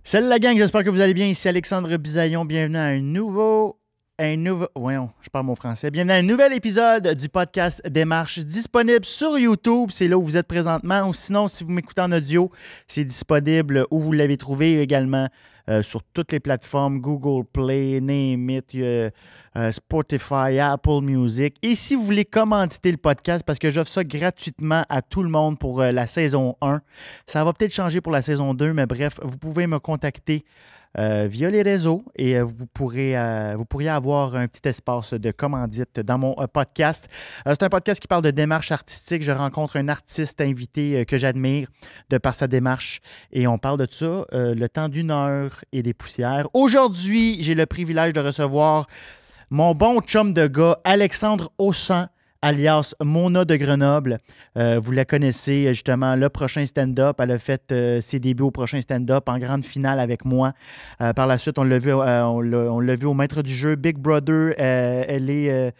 Salut la gang, j'espère que vous allez bien. Ici Alexandre Bisaillon. Bienvenue à Voyons, je parle mon français. Bienvenue à un nouvel épisode du podcast Démarche disponible sur YouTube. C'est là où vous êtes présentement. Ou sinon, si vous m'écoutez en audio, c'est disponible où vous l'avez trouvé également sur toutes les plateformes. Google Play, Name It, Spotify, Apple Music. Et si vous voulez commanditer le podcast, parce que j'offre ça gratuitement à tout le monde pour la saison 1. Ça va peut-être changer pour la saison 2, mais bref, vous pouvez me contacter via les réseaux et vous pourriez avoir un petit espace de commandite dans mon podcast. C'est un podcast qui parle de démarche artistique. Je rencontre un artiste invité que j'admire de par sa démarche et on parle de ça le temps d'une heure et des poussières. Aujourd'hui, j'ai le privilège de recevoir mon bon chum de gars, Alexandre Ossan, alias Mona de Grenoble. Vous la connaissez justement, le prochain stand-up. Elle a fait ses débuts au prochain stand-up en grande finale avec moi. Par la suite, on l'a vu au Maître du jeu, Big Brother. Elle est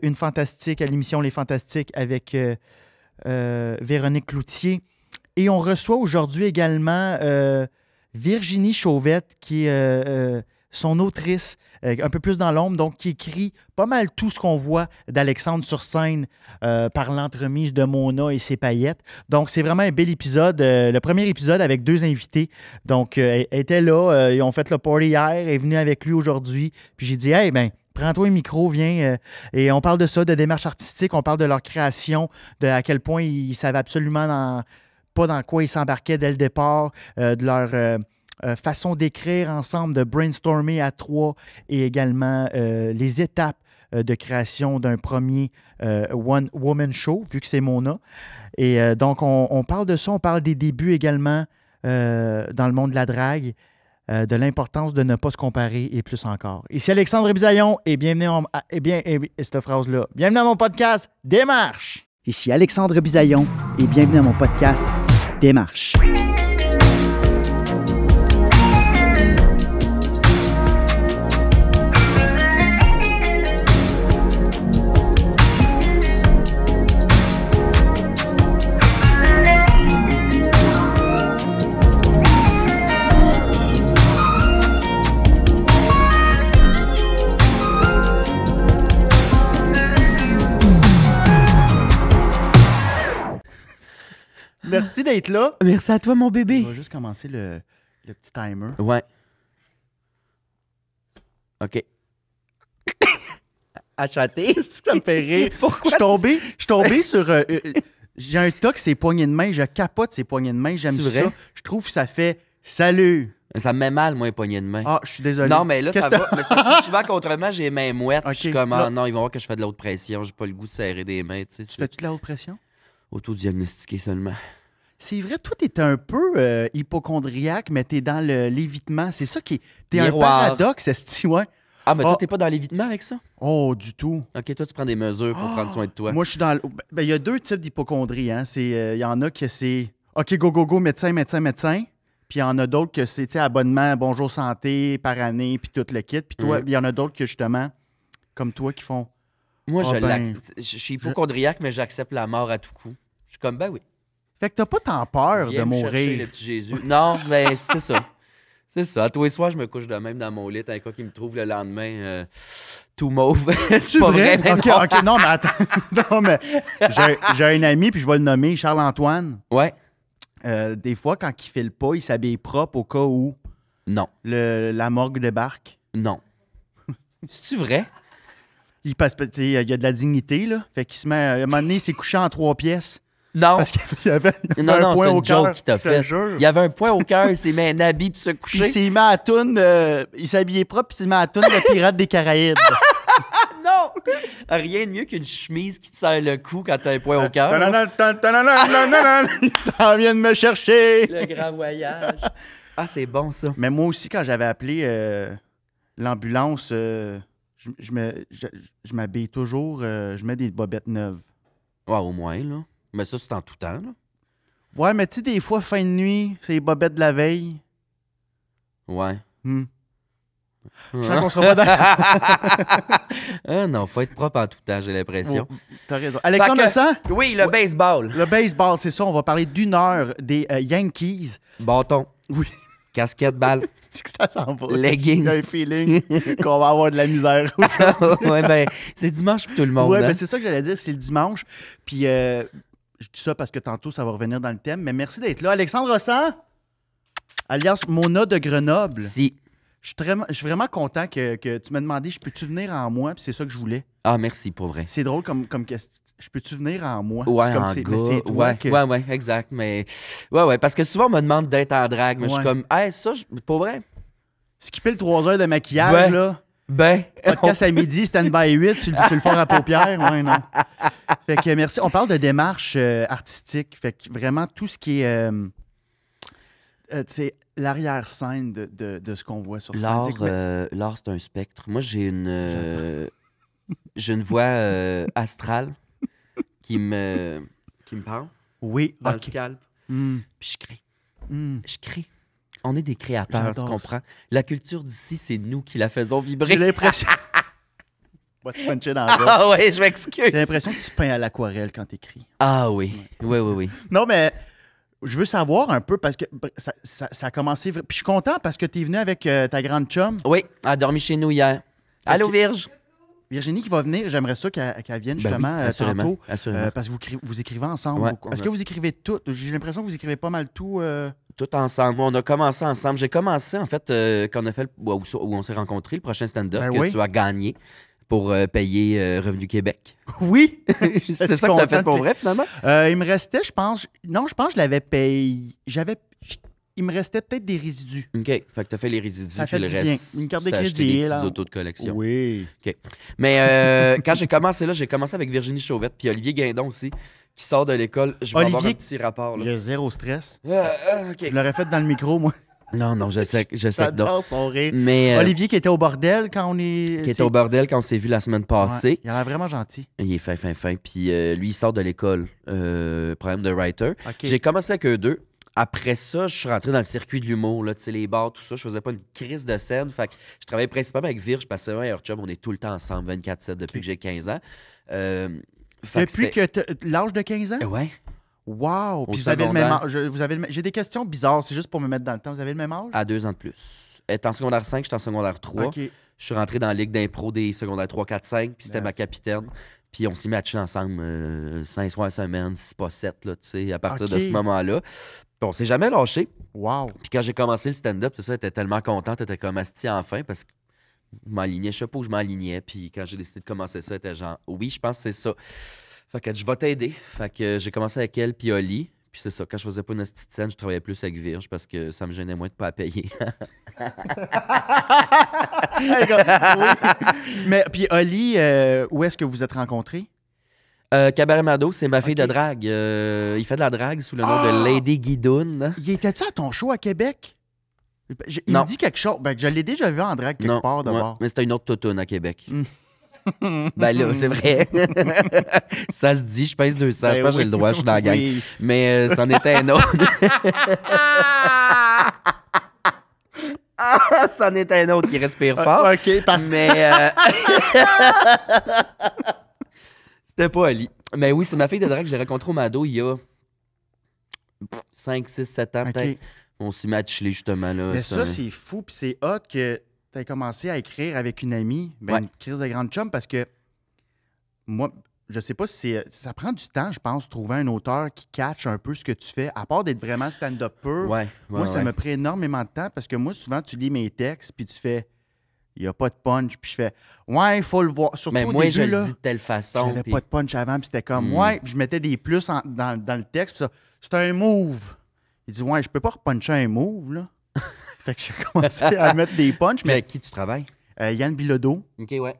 une fantastique à l'émission Les Fantastiques avec Véronique Cloutier. Et on reçoit aujourd'hui également Virginie Chauvette, qui est son autrice, un peu plus dans l'ombre, donc qui écrit pas mal tout ce qu'on voit d'Alexandre sur scène par l'entremise de Mona et ses paillettes. Donc, c'est vraiment un bel épisode. Le premier épisode avec deux invités. Donc, elle était là, ils ont fait le party hier, elle est venue avec lui aujourd'hui. Puis j'ai dit, hey, ben, prends-toi un micro, viens. Et on parle de ça, de démarche artistique, on parle de leur création, de à quel point ils savaient absolument pas dans quoi ils s'embarquaient dès le départ, de leur façon d'écrire ensemble, de brainstormer à trois et également les étapes de création d'un premier one-woman show, vu que c'est Mona. Et donc, on parle de ça, on parle des débuts également dans le monde de la drague, de l'importance de ne pas se comparer et plus encore. Ici Alexandre Bisaillon et bienvenue cette phrase-là. Bienvenue à mon podcast Démarche. Ici Alexandre Bisaillon et bienvenue à mon podcast Démarche. Merci d'être là. Merci à toi, mon bébé. On va juste commencer le petit timer. Ouais. OK. À chanter. Ça me fait rire. Pourquoi? Je suis tombé sur... j'ai un toc, ses poignées de main. Je capote ses poignées de main. J'aime C'est vrai? ça. Je trouve que ça fait « Salut ». Ça me met mal, moi, les poignées de main. Ah, je suis désolé. Non, mais là, Qu'est-ce ça que va. Mais c'est parce que souvent, contrairement, j'ai les mains mouettes. Ok, Je suis comme, là- ah non, ils vont voir que je fais de l'autre pression. J'ai pas le goût de serrer des mains, tu sais. Tu fais-tu de la haute pression? Autodiagnostiqué seulement. C'est vrai, toi, t'es un peu hypochondriaque, mais t'es dans l'évitement. C'est ça qui est... T'es un Miroir. paradoxe, esti, ouais. Ah, mais Ah. toi, t'es pas dans l'évitement avec ça? Oh, du tout. OK, toi, tu prends des mesures pour prendre soin de toi. Moi, je suis dans... Ben, il y a deux types d'hypochondrie, hein. Il y en a que c'est... OK, go, go, go, médecin, médecin, médecin. Puis il y en a d'autres que c'est, tu sais, abonnement, bonjour santé, par année, puis tout le kit. Puis toi, il y en a d'autres que, justement, comme toi, qui font... Moi, Ah ben, je suis hypochondriaque, mais j'accepte la mort à tout coup. Je suis comme, ben oui. Fait que t'as pas tant peur Viens de me chercher, mourir. le petit Jésus. Non, mais c'est ça. C'est ça. À tous les soirs, je me couche de même dans mon lit. T'as un cas qui me trouve le lendemain tout mauve. C'est pas vrai? mais OK, non. OK, non, mais attends. Non, mais j'ai un ami, puis je vais le nommer, Charles-Antoine. Ouais. Des fois, quand il file pas, il s'habille propre au cas où Non. la morgue débarque. Non. C'est-tu vrai? Il passe, tu sais, il y a de la dignité, là. Fait qu'il se met... À un moment donné, il s'est couché en 3 pièces. Non. Parce qu'il y avait Non, un non, point c'est au une joke cœur. qu'il t'a je te fait. jure. Il y avait un point au cœur, il s'est mis un habit pour se Puis coucher. il s'est mis à la toune, il s'est habillé propre, puis il s'est mis à la toune de Pirates des Caraïbes. Non! Rien de mieux qu'une chemise qui te serre le cou quand t'as un point au cœur. Ça vient de me chercher. Le grand voyage. Ah, c'est bon, ça. Mais moi aussi, quand j'avais appelé l'ambulance, je m'habille toujours, je mets des bobettes neuves. Ouais, au moins, là. Mais ça, c'est en tout temps, là. Ouais, mais tu sais, des fois, fin de nuit, c'est les bobettes de la veille. Ouais. Je sens qu'on sera pas d'accord. Ah non, faut être propre en tout temps, j'ai l'impression. T'as raison. Alexandre Fait que- Ossan, Oui, le baseball. le baseball, c'est ça. On va parler d'1 heure des Yankees. Bâton. Oui. casquette, balle, C'est que ça s'en va. legging. J'ai un feeling qu'on va avoir de la misère. Ouais, ben, c'est dimanche pour tout le monde. Ouais, hein. ben c'est ça que j'allais dire, c'est le dimanche. Puis je dis ça parce que tantôt, ça va revenir dans le thème. Mais merci d'être là. Alexandre Rossan, alias Mona de Grenoble. Si. Je suis vraiment content que tu m'as demandé, je peux-tu venir en moi? Puis c'est ça que je voulais. Ah, merci, pour vrai. C'est drôle comme question. Je peux-tu venir en moi? Ouais, C'est comme en mais gars. c'est toi Ouais, que... ouais, exact. Mais, ouais, parce que souvent, on me demande d'être en drague. Mais je suis Ouais. comme, hey, ça, pour vrai. Skipper le 3 heures de maquillage, Ouais. là. Ben, Podcast à midi, stand-by 8 sur le fort à paupières. Ouais, non. Fait que merci. On parle de démarche artistique. Fait que vraiment, tout ce qui est... tu sais, l'arrière-scène de ce qu'on voit sur scène. l'art, Tu sais que- l'art, c'est un spectre. Moi, j'ai une voix astrale qui me parle Oui, dans le ok. scalp. Hmm, Puis je crée. hmm. Je crée. On est des créateurs, tu J'adore comprends? La culture d'ici, c'est nous qui la faisons J'ai vibrer. l'impression... Va te puncher dans le dos. Ah ouais, je m'excuse. J'ai l'impression que tu peins à l'aquarelle quand t'écris. Ah oui, oui. Non, mais je veux savoir un peu parce que ça a commencé... Puis je suis content parce que t'es venu avec ta grande chum, Oui, elle a dormi chez nous hier. Allô, Ok. Virge? Virginie, qui va venir. J'aimerais ça qu'elle vienne Ben justement oui, assurément, tantôt. assurément. Parce que vous écrivez ensemble Ouais, beaucoup. on Est-ce a- que vous écrivez tout? J'ai l'impression que vous écrivez pas mal tout. Tout ensemble. On a commencé ensemble. J'ai commencé, en fait, quand on a fait où on s'est rencontrés, le prochain stand-up Ben que oui. tu as gagné pour payer Revenu Québec. Oui! C'est ça que tu as fait pour vrai, finalement? Il me restait, je pense... Non, je pense que je l'avais payé. Il me restait peut-être des résidus. OK. Fait que tu as fait les résidus, Ça puis fait le du reste, bien. Une carte de t'as acheté crédit, des là. petits autos de collection. Oui. Mais quand j'ai commencé là, j'ai commencé avec Virginie Chauvette, puis Olivier Guindon aussi, qui sort de l'école. Je vais avoir Olivier- un petit rapport, là. J'ai zéro stress. OK. Je l'aurais fait dans le micro, moi. Non, je sais que non. J'adore son rire. Mais Olivier qui était au bordel quand on est... qui était au bordel quand on s'est vu la semaine passée. Ouais, il a l'air vraiment gentil. Il est fin. Puis lui, il sort de l'école, problème de writer. OK. J'ai commencé avec eux deux. Après ça, je suis rentré dans le circuit de l'humour, là, tu sais, les bars, tout ça. Je faisais pas une crise de scène. Fait que je travaillais principalement avec Virge, parce que moi et Job, on est tout le temps ensemble, 24/7, depuis OK. que j'ai 15 ans. Fait Depuis c'était- que l'âge de 15 ans? Ouais. Wow! Au Puis vous avez le même secondaire. âge. J'ai des questions bizarres, c'est juste pour me mettre dans le temps. Vous avez le même âge? À 2 ans de plus. Elle est en secondaire 5, j'étais en secondaire 3. OK. Je suis rentré dans la ligue d'impro des secondaires 3, 4, 5, puis c'était Yes. ma capitaine. Puis on s'est mis à chiller ensemble 5 soirs semaine, 6 pas 7, là, tu sais, à partir de OK. ce moment-là. Puis on s'est jamais lâché. Wow! Puis quand j'ai commencé le stand-up, c'est ça, elle était tellement contente, elle était comme asti enfin, parce que je m'alignais, je sais pas où je m'alignais. Puis quand j'ai décidé de commencer ça, elle était genre, oui, je pense que c'est ça. Fait que je vais t'aider. Fait que j'ai commencé avec elle, puis Oli. Puis c'est ça, quand je faisais pas une petite scène, je travaillais plus avec Virge parce que ça me gênait moins de pas à payer. Oui. Mais puis Oli, où est-ce que vous êtes rencontrés? Cabaret Mado, c'est ma fille Ok. de drague. Il fait de la drague sous le nom Ah! de Lady Guidoune. Il était-tu à ton show à Québec? Il Non. me dit quelque chose. Ben, je l'ai déjà vu en drague quelque Non, part ouais, d'abord. mais c'était une autre toutoune à Québec. Mm. Ben là, c'est vrai. Ça se dit, je pèse 200. Je Ben pense que j'ai oui. le droit, je suis dans la gang. Oui. Mais c'en était un autre. C'en était un autre qui respire fort. OK, parfait. Mais c'était pas Ali. Mais oui, c'est ma fille de drague que j'ai rencontrée au Mado il y a 5, 6, 7 ans OK. peut-être. On s'est mis à chiller justement là. Mais ça, c'est fou, puis c'est hot que tu aies commencé à écrire avec une amie, ben, Ouais. une crise de grande chum, parce que moi, je sais pas si ça prend du temps, je pense, trouver un auteur qui catch un peu ce que tu fais, à part d'être vraiment stand-upper. Ouais, Moi, ça m'a pris énormément de temps, parce que moi, souvent, tu lis mes textes, puis tu fais, il n'y a pas de punch, puis je fais, ouais, il faut le voir. Surtout Mais au moi, début, je là, le dis de telle façon. j'avais puis- pas de punch avant, puis c'était comme, Hmm. ouais, puis je mettais des plus dans le texte, puis ça, c'est un move. Il dit, ouais, je peux pas repuncher un move, là. Fait que j'ai commencé à mettre des punchs, Mais mais avec qui tu travailles? Yann Bilodeau, OK, ouais.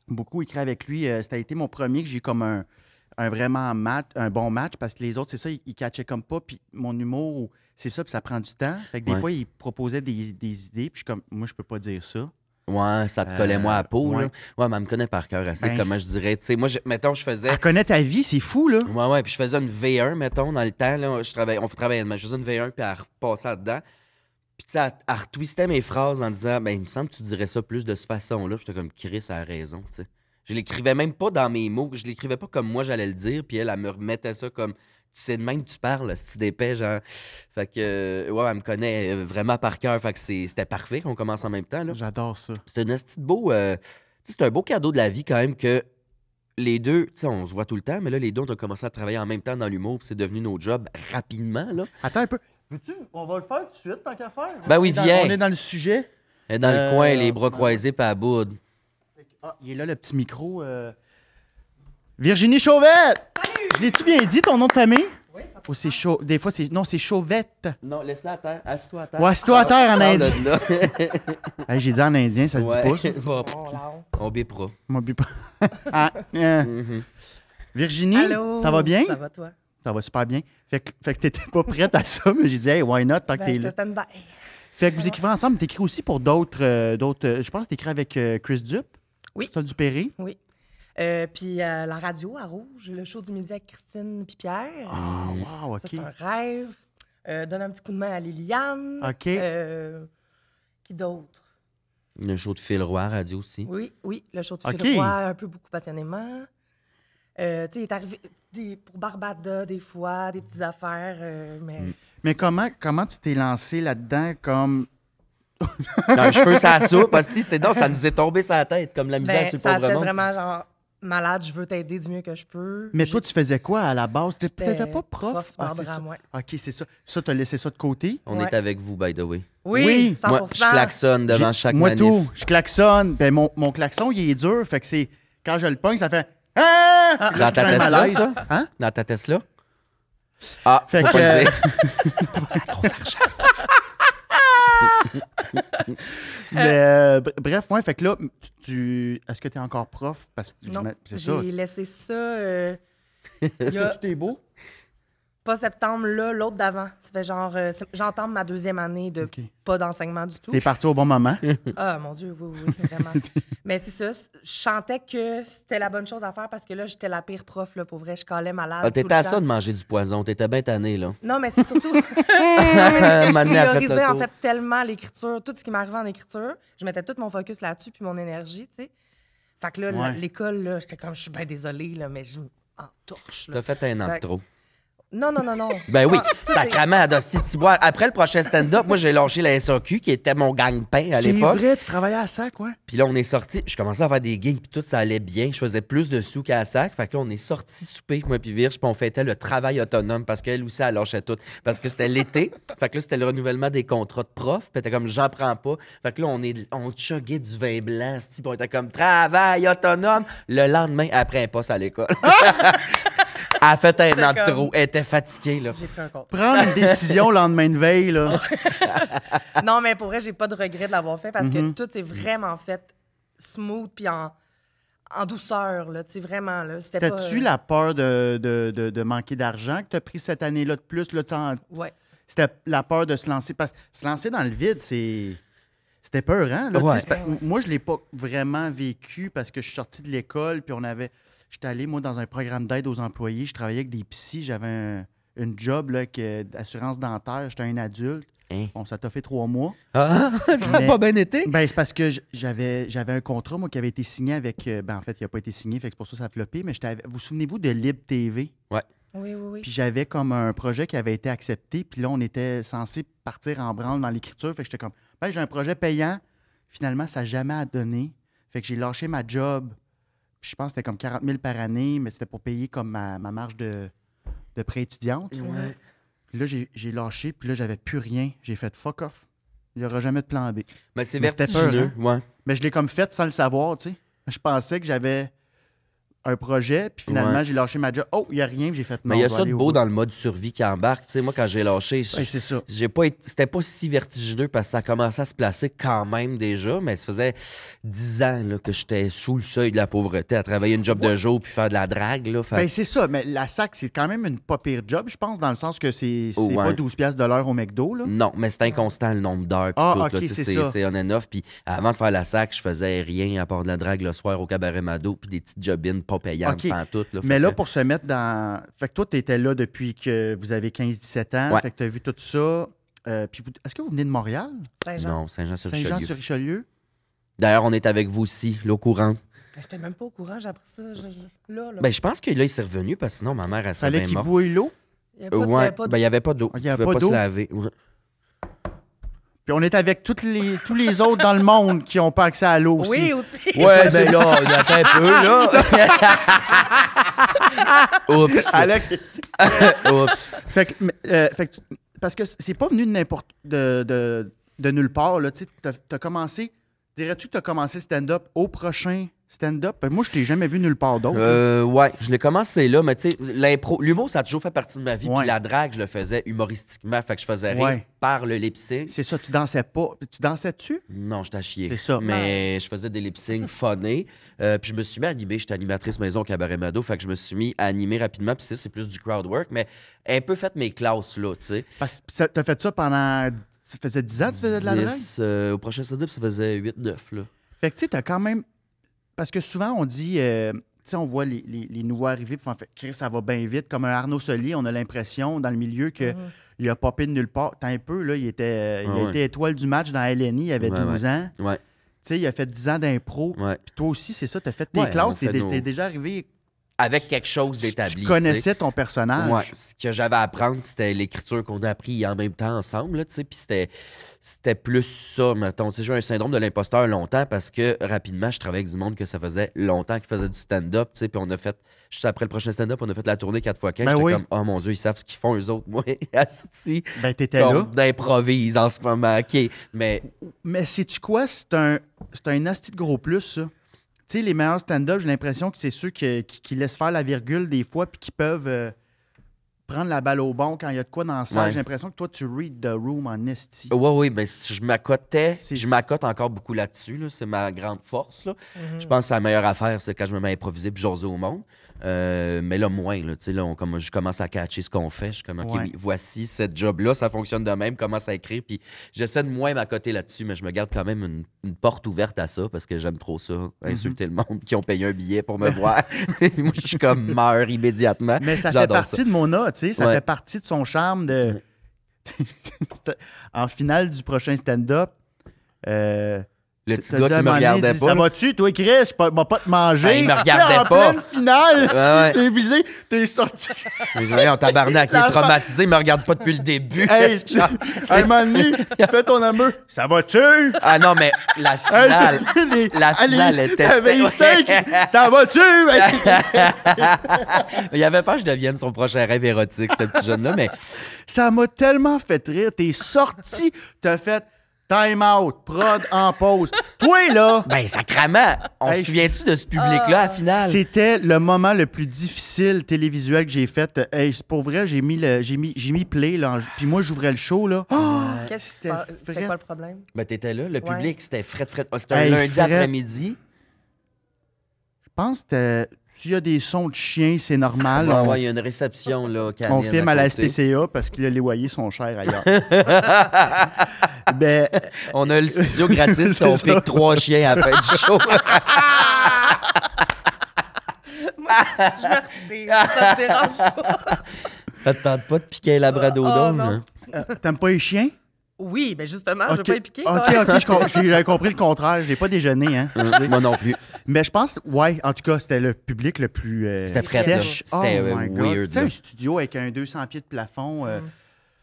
beaucoup écrit avec lui. Ça a été mon premier que j'ai eu comme un vraiment un bon match, parce que les autres, c'est ça, ils catchaient comme pas, puis mon humour, c'est ça, puis ça prend du temps. Fait que des Ouais. fois, ils proposaient des idées, puis je suis comme, moi, je peux pas dire ça. Ouais, ça te collait moi à la peau, ouais. là. Ouais, mais elle me connaît par cœur assez, Ben, comment je dirais. Tu sais, moi, mettons, je faisais... Elle connaît ta vie, c'est fou, là. Ouais, puis je faisais une V1, mettons, dans le temps, là, on travaillait, je faisais une V1, puis elle repassait là-dedans. Puis, tu sais, elle retwistait mes phrases en disant, ben, il me semble que tu dirais ça plus de cette façon-là. J'étais comme, Chris a raison, tu sais. Je l'écrivais même pas dans mes mots, je l'écrivais pas comme moi j'allais le dire, puis elle me remettait ça comme, sais de même que tu parles, si d'épais, genre. Fait que, ouais, elle me connaît vraiment par cœur. Fait que c'était parfait qu'on commence en même temps, là. J'adore ça. C'est un esti de beau. C'est un beau cadeau de la vie quand même que les deux, tu sais, on se voit tout le temps, mais là, les deux, on a commencé à travailler en même temps dans l'humour, puis c'est devenu nos jobs rapidement, là. Attends un peu. Veux-tu? On va le faire tout de suite, tant qu'à faire. Ben oui, viens. On est dans le sujet. Elle est dans le coin, les bras croisés, puis à bout. Ah, il est là, le petit micro. Virginie Chauvette! Salut! Je l'ai-tu bien dit, ton nom de famille? Oui, ça Ou c'est Des fois, c'est... Non, c'est Chauvette. Non, laisse-la à terre. Assieds-toi à terre. Ouais, assis-toi à terre en indien. Là. Hey, j'ai dit en indien, ça se dit pas, ça. Bon, bon, là. on bipera. Moi, puis pas. Ah, Mhm. Virginie, Allô? ça va bien? Ça va, toi? Ça va super bien. Fait que t'étais pas prête à ça, mais j'ai dit, hey, why not, tant que Ben, t'es je te là. stand-by. Fait que vous écrivez ensemble, t'écris aussi pour d'autres. Je pense que t'écris avec Chris Dupe. Oui. Ça, Dupéré. Oui. Puis la radio à Rouge, le show du midi avec Christine puis Pierre. Ah, wow, Ça, OK. c'est un rêve. Donne un petit coup de main à Liliane. OK. Qui d'autre? Le show de Phil Roy, radio aussi. Oui, le show de OK. Phil Roy, un peu beaucoup passionnément. Tu sais, il est arrivé pour Barbada, des fois, des petites affaires, mais... Mais comment tu t'es lancé là-dedans comme. Un cheveu, ça soupe, parce que sinon, ça nous est tombé sur la tête, comme la misère Ben, sur le ça a pauvre fait monde. vraiment genre malade, je veux t'aider du mieux que je peux. Mais toi, tu faisais quoi à la base? T'étais J'étais pas prof? prof Ah, d'art c'est ça. drame, ouais. OK, c'est ça. Ça, t'as laissé ça de côté? On Ouais. est avec vous, by the way. Oui, Oui. 100%. Moi, je klaxonne devant J'ai- chaque Moi, manif. tout. Je klaxonne. Ben, mon klaxon, il est dur. Fait que c'est. Quand je le pogne, ça fait. Ah! Puis là, Dans ta je prends un Tesla, malaise. ça? Hein? Dans ta Tesla? Ah, Fait faut que, pas le dire. Mais, bref, ouais, fait que là, est-ce que tu es encore prof? Parce que Non, c'est ça. j'ai laissé ça il y a T'es beau? pas septembre, là, l'autre d'avant. Ça fait genre, j'entame ma deuxième année de OK. pas d'enseignement du tout. T'es parti au bon moment. Ah, mon Dieu, oui, vraiment. Mais c'est ça, je chantais que c'était la bonne chose à faire parce que là, j'étais la pire prof, là, pour vrai, je calais malade. Ah, tout t'étais le à temps. ça de manger du poison. T'étais bien tanné, là. Non, mais c'est surtout. Mané Je a fait le priorisais en tour. fait tellement l'écriture, tout ce qui m'arrivait en écriture. Je mettais tout mon focus là-dessus puis mon énergie, tu sais. Fait que là, Ouais. l'école, là, j'étais comme, je suis bien désolée, là, mais je en torche, là. T'as fait un an de Fait- trop. Non. Ben oui, Ah, tout est- sacrément, d'hostie de ciboire. Après le prochain stand-up, moi, j'ai lâché la SAQ, qui était mon gang-pain à C'est l'époque. vrai, tu travaillais à ça, quoi. Puis là, on est sorti. Je commençais à faire des gigs, puis tout ça allait bien. Je faisais plus de sous qu'à la sac. Fait que là, on est sorti souper, moi puis Virge, puis on fêtait le travail autonome parce qu'elle aussi, elle lâchait tout. Parce que c'était l'été. Fait que là, c'était le renouvellement des contrats de prof. Puis t'es comme, j'en prends pas. Fait que là, on chuguait du vin blanc, c'ti, puis on était comme, travail autonome. Le lendemain, après un poste à l'école. Elle a fait un an de comme- trop. Elle était fatiguée, là. J'ai pris un compte. Prendre une décision le lendemain de veille, là. Non, mais pour vrai, j'ai pas de regret de l'avoir fait parce que Mhm. tout est vraiment fait smooth puis en douceur, là, tu sais, vraiment, là. C'était pas... T'as-tu la peur de manquer d'argent que tu as pris cette année-là de plus? Là, Ouais. c'était la peur de se lancer. Parce que se lancer dans le vide, c'était peurant. Là, Ouais. tu sais, moi, je ne l'ai pas vraiment vécu parce que je suis sorti de l'école, puis j'étais allé, moi, dans un programme d'aide aux employés. Je travaillais avec des psys. J'avais une job là, d'assurance dentaire. J'étais un adulte. Hein? Bon, ça t'a fait 3 mois. Ah, ça n'a Mais- pas bien été? Ben, c'est parce que j'avais un contrat, moi, qui avait été signé avec... en fait, il n'a pas été signé, fait que c'est pour ça que ça a floppé, mais vous souvenez-vous de Libre TV? Oui. Puis j'avais comme un projet qui avait été accepté, puis là, on était censé partir en branle dans l'écriture. Fait que j'étais comme, ben, j'ai un projet payant. Finalement, ça n'a jamais donné. Fait que j'ai lâché ma job. Puis je pense que c'était comme 40 000 par année, mais c'était pour payer comme ma marge de prêt étudiante. Ouais. Puis là, j'ai lâché, puis là, j'avais plus rien. J'ai fait fuck off. Il n'y aura jamais de plan B. Mais c'est Mais c'était vertigineux, ouais. Mais je l'ai comme fait sans le savoir, tu sais. Je pensais que j'avais un projet, puis finalement, Ouais. j'ai lâché ma job. Oh, il n'y a rien, puis j'ai fait non. Mais il y a je vais ça de aller au beau bout. dans le mode survie qui embarque. Tu sais, moi, quand j'ai lâché, Ouais, c'est ça. c'était pas si vertigineux parce que ça commençait à se placer quand même déjà, mais ça faisait 10 ans là, que j'étais sous le seuil de la pauvreté à travailler une job de jour puis faire de la drague. Là, fait- Ben, c'est ça, mais la SAC, c'est quand même une pas pire job, je pense, dans le sens que c'est Ouais. pas 12 piastres de l'heure au McDo, là. Non, mais c'est inconstant le nombre d'heures. puis Ah, tout, là, ok, tu sais, c'est ça. c'est on and off. Puis avant de faire la sac, je faisais rien à part de la drague le soir au cabaret Mado puis des petites jobines pas payantes Ok. pantoute, là. Mais Fait là, que- pour se mettre dans... Fait que toi, tu étais là depuis que vous avez 15-17 ans, Ouais. fait que tu as vu tout ça. Puis est-ce que vous venez de Montréal? Saint-Jean. Non, Saint-Jean-sur-Richelieu. Saint-Jean-sur-Richelieu? D'ailleurs, on est avec vous aussi, l'eau courante. J'étais même pas au courant, j'ai appris ça là. Ben, je pense que là, il s'est revenu parce que sinon, ma mère, elle serait Fallait bien qu'il morte. bouille l'eau? Il y Ouais, pas ben, il n'y avait pas d'eau. Il Il y ne avait pouvait pas pas d'eau. se laver. Ouais. Puis on est avec tous les autres dans le monde qui n'ont pas accès à l'eau aussi. Oui, aussi. Ouais, mais là, on attend un peu, là. Oups. Alex, Oups. fait que parce que c'est pas venu de n'importe de nulle part. Là. Tu as commencé. Dirais-tu que tu as commencé stand-up au prochain stand-up? Moi, je t'ai jamais vu nulle part d'autre. Ouais, je l'ai commencé là, mais tu sais, l'humour, ça a toujours fait partie de ma vie. Ouais. Puis la drague, je le faisais humoristiquement, fait que je faisais rire Ouais. par le lip-sync. C'est ça, tu dansais pas. Tu dansais-tu? Non, j'étais à chier. C'est ça. Mais je faisais des lip-syncs funnés. Puis je me suis mis à animer. J'étais animatrice maison au Cabaret Mado. Fait que je me suis mis à animer rapidement. Puis c'est plus du crowd work. Mais un peu fait mes classes, là, tu sais. Parce que tu as fait ça pendant. Ça faisait 10 ans que tu faisais de la drague? 10, au prochain stand-up, ça faisait 8-9, là. Fait que tu sais, t'as quand même. Parce que souvent, on dit. Tu sais, on voit les nouveaux arrivés. Puis en fait, Chris, ça va bien vite. Comme un Arnaud Soli, on a l'impression dans le milieu que. Il a popé de nulle part. T'as un peu, là, il a été étoile du match dans LNI, il avait 12 ans. Ouais. Tu sais, il a fait 10 ans d'impro. Ouais. Puis toi aussi, c'est ça, t'as fait tes Ouais, classes, on fait t'es déjà arrivé. Avec quelque chose Tu d'établi. connaissais tu sais. ton personnage. Ouais. Ce que j'avais à apprendre, c'était l'écriture qu'on a appris en même temps ensemble, là, tu sais. Puis c'était plus ça, mettons. Tu sais, j'ai eu un syndrome de l'imposteur longtemps parce que rapidement, je travaillais avec du monde que ça faisait longtemps qu'ils faisaient du stand-up, tu sais. Puis on a fait, juste après le prochain stand-up, on a fait la tournée 4x15. Ben J'étais oui. comme, oh mon Dieu, ils savent ce qu'ils font, eux autres. Moi, asti, Ben, t'étais là. comme d'improvise en ce moment. OK, mais Mais sais-tu quoi? C'est un asti de gros plus, ça. Tu sais, les meilleurs stand-up, j'ai l'impression que c'est ceux qui laissent faire la virgule des fois puis qui peuvent prendre la balle au bon quand il y a de quoi dans la salle. Ouais. J'ai l'impression que toi, tu read the room en esti. oui, ben, C'est- je m'accote encore beaucoup là-dessus. Là. C'est ma grande force. Là. Je pense que c'est la meilleure affaire, c'est quand je me mets à improviser puis jaser au monde. Mais là, moins. Là, tu sais, là, je commence à catcher ce qu'on fait. Je suis comme, OK, Ouais. oui, voici cette job-là, ça fonctionne de même. Commence à écrire. Puis j'essaie de moins m'accoter là-dessus, mais je me garde quand même une porte ouverte à ça parce que j'aime trop ça, insulter le monde qui ont payé un billet pour me voir. Moi, je suis comme, meurs immédiatement. Mais ça fait J'adore partie de Mona, tu sais. Ça Ouais. fait partie de son charme de. En finale du prochain stand-up. Le petit t'as gars dit à un qui me moment donné, regardait dit, pas. ça là. va-tu, toi, Chris? Je vais pas te manger. Ben, il me Puis regardait en pas. pleine finale, ouais. t'es visé, t'es sorti. Mais voyons, tabarnak, il est La traumatisé, il me regarde pas depuis le début. Hey, à un moment donné, tu fais ton amour. Ça va-tu? Ah non, mais la finale. La finale était- Avec 5, ça va-tu? Il avait peur que je devienne son prochain rêve érotique, ce petit jeune-là, mais Ça m'a tellement fait rire. T'es sorti, t'as fait time out, prod en pause. Toi, là, ben sacrament! On Hey, se souvient-tu de ce public-là à la finale? c'était le moment le plus difficile télévisuel que j'ai fait. Hey, c'est pour vrai, j'ai mis play, là, puis moi, j'ouvrais le show, là. Qu'est-ce qui se C'était passe? C'était frais. quoi le problème? Ben t'étais là, le Ouais. public, c'était fret. C'était un Hey, lundi fret. après-midi. Je pense que s'il y a des sons de chiens, c'est normal. Ouais, on, ouais, il y a une réception, là, on canine filme à la côté. SPCA parce que les loyers sont chers ailleurs. Ben, On a le studio gratis, C'est on ça. pique 3 chiens à la fin du show. Je me retire. Ça te dérange pas? Ça te tente pas de piquer un labradodon, Oh, non. hein? t'aimes pas les chiens? Oui, mais justement, je veux pas y piquer. OK, j'avais compris le contraire. J'ai pas déjeuné, hein. Excusez. Moi non plus. Mais je pense, ouais, en tout cas, c'était le public le plus C'était frais, là. sèche. C'était, Oh my God. weird, Tu sais, là. un studio avec un 200 pieds de plafond.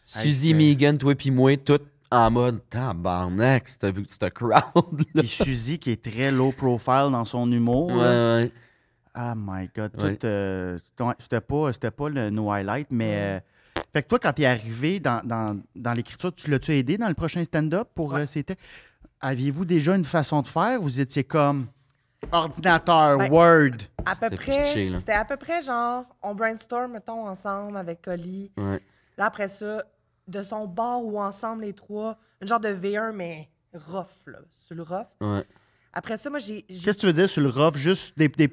Suzy c'était- Megan, toi puis moi, tout en mode tabarnak, c'était crowd. Là. Puis Suzy qui est très low profile dans son humour. Ouais, là. ouais. Oh my God. Ouais. C'était pas nos highlights, mais. Fait que toi, quand t'es arrivé dans l'écriture, tu l'as-tu aidé dans le prochain stand-up pour Ouais. c'était. Aviez-vous déjà une façon de faire? Vous étiez comme ordinateur, Ben, Word. À peu C'était près, pitché, là. c'était à peu près genre, on brainstorm, mettons, ensemble avec Collie. Ouais. Là, après ça, de son bord ou ensemble, les trois, une genre de V1, mais rough, là, sur le rough. Ouais. Après ça, moi, j'ai... Qu'est-ce que tu veux dire sur le rough? Juste des. V1,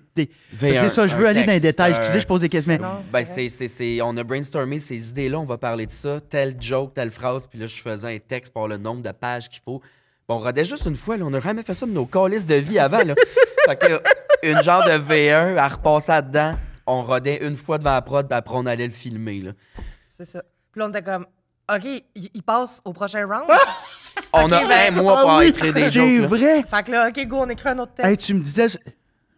C'est ça, je veux un aller dans les texte, détails. Excusez, je pose des questions. Mais Non, Ben, vrai. on a brainstormé ces idées-là, on va parler de ça, telle joke, telle phrase, puis là, je faisais un texte pour le nombre de pages qu'il faut. Bon, on rodait juste une fois, là, on n'a jamais fait ça de nos calices de vie avant. Là. Fait que, une genre de V1 à repasser dedans, on rodait une fois devant la prod, puis après, on allait le filmer. Là. C'est ça. Puis là, on était comme, OK, il passe au prochain round. On a ben- un mois pour Ah oui, écrire des c'est jokes. là. vrai. Fait que là, OK, go, on écrit un autre texte. Hey, tu me disais.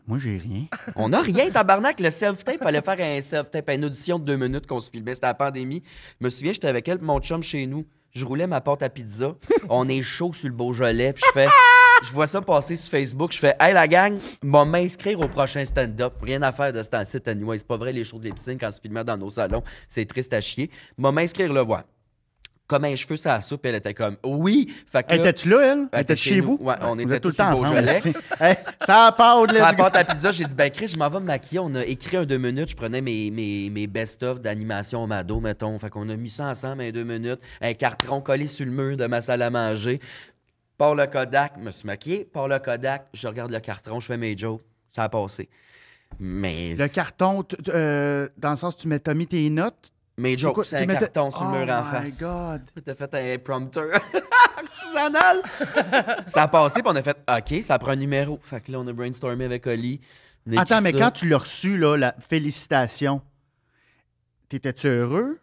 Moi, j'ai rien. On n'a rien, tabarnak. Le self-tape, fallait faire un self-tape, une audition de 2 minutes qu'on se filmait. C'était la pandémie. Je me souviens, j'étais avec elle, mon chum chez nous. Je roulais ma pâte à pizza. On est chaud sur le Beaujolais. Puis je vois ça passer sur Facebook. Je fais, hey, la gang, va m'inscrire au prochain stand-up. Rien à faire de ce temps-ci, anyway. C'est pas vrai, les shows de les piscines, quand on se filmait dans nos salons, c'est triste à chier. Va m'inscrire le voir. Comme un cheveu sur la soupe, elle était comme, oui. Fait que là, Étais-tu là, elle? elle était Étais-tu chez vous? Ouais, on Vous était êtes tout le tous temps sur le ensemble. Beaujolais. Hey, ça part de Sur la la pâte à pizza, j'ai dit, ben Chris, je m'en vais me maquiller. On a écrit un 2 minutes. Je prenais mes best-of d'animation Mado, mettons. Fait qu'on a mis ça ensemble en 2 minutes. Un carton collé sur le mur de ma salle à manger. Par le Kodak, je me suis maquillé. Par le Kodak, je regarde le carton, je fais mes jokes. Ça a passé. Mais... Le carton, dans le sens tu t'as mis tes notes. Mes C'est quoi, jokes, c'est un tu mettais- carton sur le mur en face. Oh my God. T'as fait un prompteur artisanal. Ça a passé, puis on a fait OK, ça prend un numéro. Fait que là, on a brainstormé avec Oli. On a Attends, écrit mais ça. quand tu l'as reçu, là, la félicitation, t'étais-tu heureux?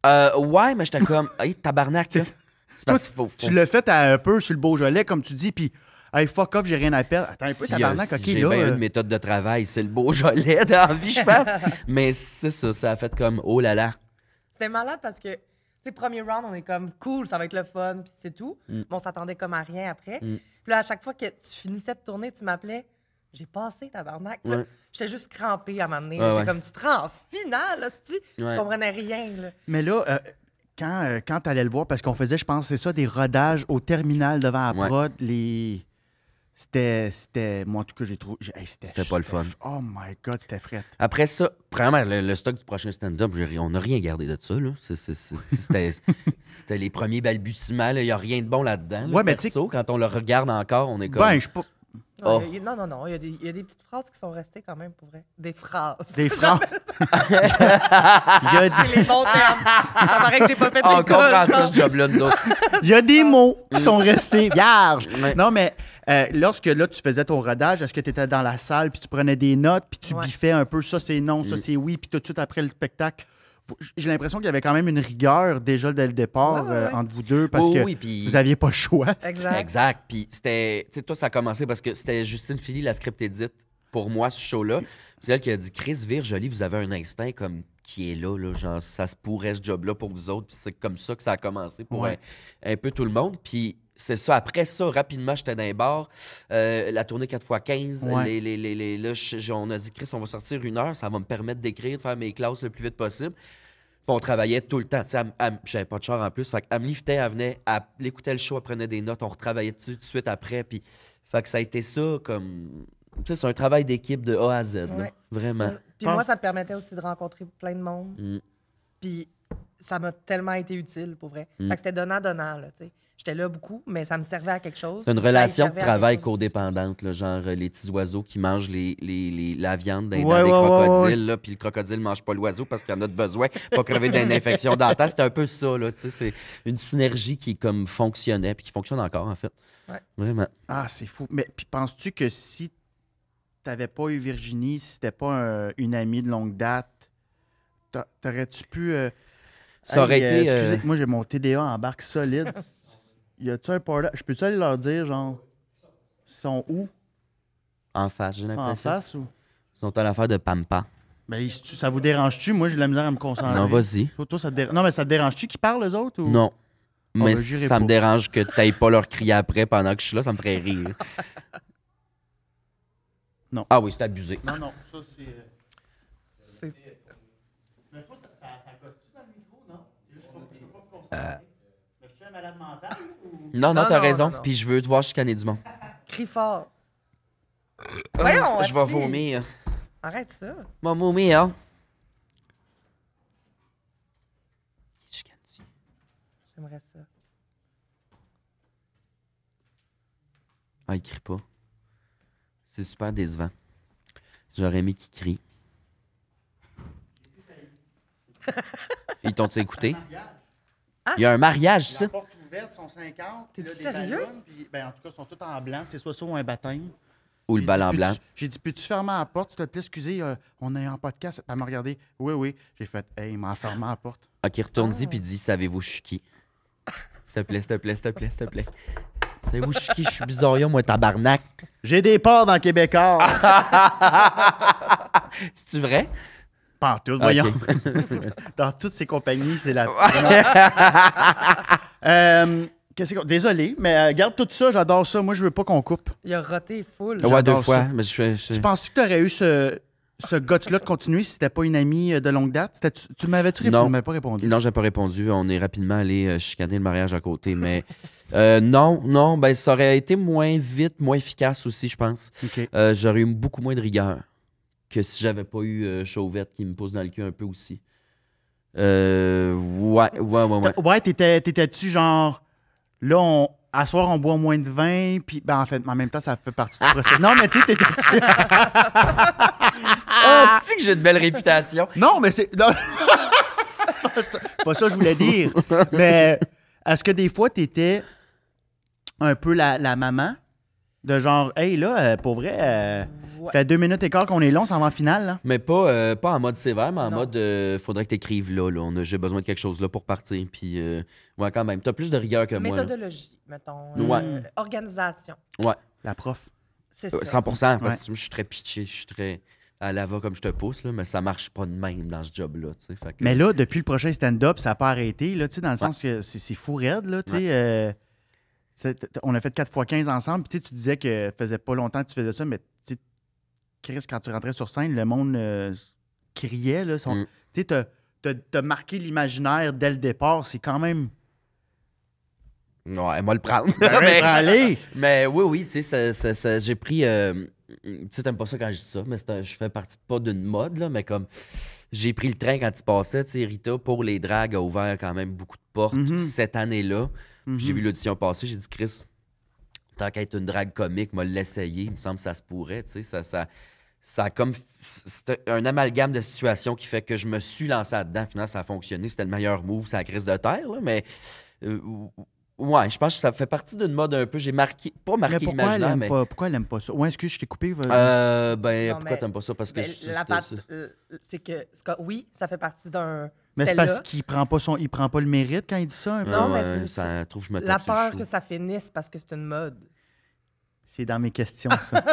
Ouais, mais j'étais comme, hey, tabarnak, là. C'est parce qu'il faut. Tu l'as fait un peu sur le Beaujolais, comme tu dis, puis hey, fuck off, j'ai rien à perdre. Attends un peu, tabarnak, OK, j'ai là. bien une méthode de travail, c'est le Beaujolais dans la vie, je pense. Mais c'est ça, ça a fait comme, oh là là. C'était malade parce que, tu sais, premier round, on est comme cool, ça va être le fun, puis c'est tout. Mais on s'attendait comme à rien après. Puis là, à chaque fois que tu finissais de tourner, tu m'appelais. J'ai passé, tabarnak. Là, Ouais. j'étais juste crampée à m'amener. Ouais, J'étais ouais. comme, tu te rends en finale, hostie. Ouais. Je comprenais rien, là. Mais là, quand tu allais le voir, parce qu'on faisait, je pense, c'est ça, des rodages au terminal devant la Ouais. prod, C'était. Moi, en tout cas, j'ai trouvé. C'était pas le fun. Oh my God, c'était fret. Après ça, premièrement, le stock du prochain stand-up, on n'a rien gardé de ça. Là. C'était les premiers balbutiements. Il n'y a rien de bon là-dedans. Ouais, mais perso, quand on le regarde encore, on est comme... Ben, je suis pas. Oh. Non. Il y a des petites phrases qui sont restées quand même, pour vrai. Des phrases. Des phrases. Il y a C'est les bons termes. Ça paraît que j'ai pas fait on l'école, comprend je ça, pense. ce job-là, nous autres. Il y a des mots qui sont restés vierges. Ouais. Non, mais lorsque là, tu faisais ton rodage, est-ce que tu étais dans la salle puis tu prenais des notes puis tu Ouais. biffais un peu ça, c'est non, ça, c'est oui, puis tout de suite après le spectacle? J'ai l'impression qu'il y avait quand même une rigueur déjà dès le départ Ouais. entre vous deux parce Oui, que oui, puis- vous n'aviez pas le choix. Exact. Exact. Puis c'était... Tu sais, toi, ça a commencé parce que c'était Justine Philly, la script édite, pour moi, ce show-là. C'est elle qui a dit, Chris Virjoly, vous avez un instinct comme qui est là, genre, ça se pourrait ce job-là pour vous autres. Puis c'est comme ça que ça a commencé pour Ouais. un peu tout le monde. Puis c'est ça. Après ça, rapidement, j'étais dans les bars. La tournée 4x15. Ouais. Là, on a dit, Chris, on va sortir 1 heure. Ça va me permettre d'écrire, de faire mes classes le plus vite possible. Puis on travaillait tout le temps. Tu sais, j'avais pas de char en plus. Fait qu'elle me liftait, elle venait, elle écoutait le show, elle prenait des notes. On retravaillait dessus tout de suite après. Puis, fait que ça a été ça comme... Tu sais, c'est un travail d'équipe de A à Z. Là. Ouais. Vraiment. Puis moi, ça me permettait aussi de rencontrer plein de monde. Mm. Puis ça m'a tellement été utile, pour vrai. Mm. Fait que c'était donnant-donnant, là, tu sais. J'étais là beaucoup, mais ça me servait à quelque chose. C'est une Ça y relation de servait à travail quelque chose aussi. codépendante, là, genre les petits oiseaux qui mangent la viande dans, Ouais, dans des ouais, crocodiles, ouais. là, puis le crocodile ne mange pas l'oiseau parce qu'il en a de besoin, pas crever d'une infection dentaire. C'était un peu ça, là, tu sais, c'est une synergie qui comme fonctionnait, puis qui fonctionne encore, en fait. Ouais. Vraiment. Ah, c'est fou. Mais puis penses-tu que si tu n'avais pas eu Virginie, si c'était pas une amie de longue date, t'aurais-tu pu. Ça aurait été, excusez, moi, j'ai mon TDA en barque solide. Y a-tu un party? Je peux-tu aller leur dire, genre, ils sont où? En face, j'ai En l'impression. face ou? Ils sont à l'affaire de Pampa. Ben, ça vous dérange-tu? Moi, j'ai de la misère à me concentrer. Non, vas-y. Toi, ça te Non, mais ça te dérange-tu qu'ils parlent, eux autres? Ou... Non. Mais ben, j'irai ça me pas. dérange que tu n'ailles pas leur crier après pendant que je suis là, ça me ferait rire. Non. Ah oui, c'est abusé. Non, ça, c'est. C'est- Mais toi, ça gosse-tu dans le micro, non? C'est juste que je peux pas me concentrer. Mais je suis un malade mental ou. Non, Non, t'as non, raison. non, non. Puis je veux te voir chicaner du monde. Crie fort. Voyons, Je vais asti. vomir. Arrête ça. Je vais vomir, hein. J'aimerais ça. Ah, il crie pas. C'est super décevant. J'aurais aimé qu'il crie. Ils t'ont-tu écouté? Il y a un mariage, ça? La porte ouverte, sont 50. T'es-tu puis là, des sérieux? ballons, puis, ben, en tout cas, ils sont tous en blanc. C'est soit ça ou un baptême. Ou le J'ai bal dit, en blanc? J'ai dit, peux-tu fermer la porte, s'il te plaît? Excusez, on est en podcast. Elle m'a regardé. Oui. J'ai fait, hey, il m'a fermé la porte. Ok, retourne-y puis dis, savez-vous, je suis qui? S'il te plaît, s'il te plaît, s'il te plaît, s'il te plaît. Savez-vous, je suis qui? Je suis bizarre, moi, tabarnak. J'ai des parts dans Québécois. C'est-tu vrai? Pas en tout, voyons. Ok. Dans toutes ces compagnies, c'est la... Désolé, mais garde tout ça, j'adore ça. Moi, je veux pas qu'on coupe. Il a roté full. Ouais, 2 J'adore fois. ça. Mais Tu penses-tu que tu aurais eu ce guts-là de continuer si c'était pas une amie de longue date? Tu m'avais-tu répondu? Non. Tu m'avais pas répondu. Non, j'ai pas répondu. On est rapidement allé chicaner le mariage à côté. Mais non, ben ça aurait été moins vite, moins efficace aussi, je pense. OK. J'aurais eu beaucoup moins de rigueur que si j'avais pas eu Chauvette qui me pousse dans le cul un peu aussi. Ouais. Ouais, t'étais-tu genre... Là, à soir, on boit moins de vin, puis ben, en fait, en même temps, ça fait partie du processus. Non, mais tu sais, t'étais-tu... C'est que j'ai une belle réputation. Non, mais c'est... Non. Pas ça que je voulais dire. Mais est-ce que des fois, t'étais un peu la maman de genre, hey, là, pour vrai, fait 2 minutes et quart qu'on est long, ça va en finale, là. Mais pas en mode sévère, mais en Non. mode faudrait que t'écrives là. J'ai besoin de quelque chose là pour partir. Puis, ouais, quand même. T'as plus de rigueur que moi. Là. Méthodologie, mettons. Ouais. Organisation. Ouais, La prof. C'est ça. 100%. Parce que je suis très pitché. Je suis très à la va comme je te pousse, là, mais ça marche pas de même dans ce job-là. Fait que... Mais là, depuis le prochain stand-up, ça n'a pas arrêté, là, tu sais, dans le sens que c'est fou raide, là, tu sais. On a fait 4x15 ensemble, puis tu disais que ça faisait pas longtemps que tu faisais ça, mais tu sais, Chris, quand tu rentrais sur scène, le monde criait, là. Tu sais, t'as marqué l'imaginaire dès le départ, c'est quand même... Ouais, moi le prendre. Allez! Mais oui, tu sais, j'ai pris... tu sais, t'aimes pas ça quand je dis ça, mais je fais partie pas d'une mode, là, mais comme... J'ai pris le train quand il passait, tu sais, Rita, pour les dragues, a ouvert quand même beaucoup de portes cette année-là. J'ai vu l'audition passer, j'ai dit, Chris, tant qu'à être une drague comique, m'a l'essayer, il me semble que ça se pourrait, tu sais, ça a comme... C'était un amalgame de situations qui fait que je me suis lancé là-dedans, finalement, ça a fonctionné, c'était le meilleur move, c'est la crise de terre, là, mais... ouais, je pense que ça fait partie d'une mode un peu. J'ai marqué, pas marqué l'imaginaire, mais. Pourquoi elle aime pas ça? Ouais, excuse, je t'ai coupé. Pourquoi t'aimes pas ça? Parce que. C'est que, oui, ça fait partie d'un. Mais c'est parce qu'il prend pas le mérite quand il dit ça. Un peu. Non, mais ça trouve que je me la tape sur le peur chou. que ça finisse parce que c'est une mode. C'est dans mes questions, ça.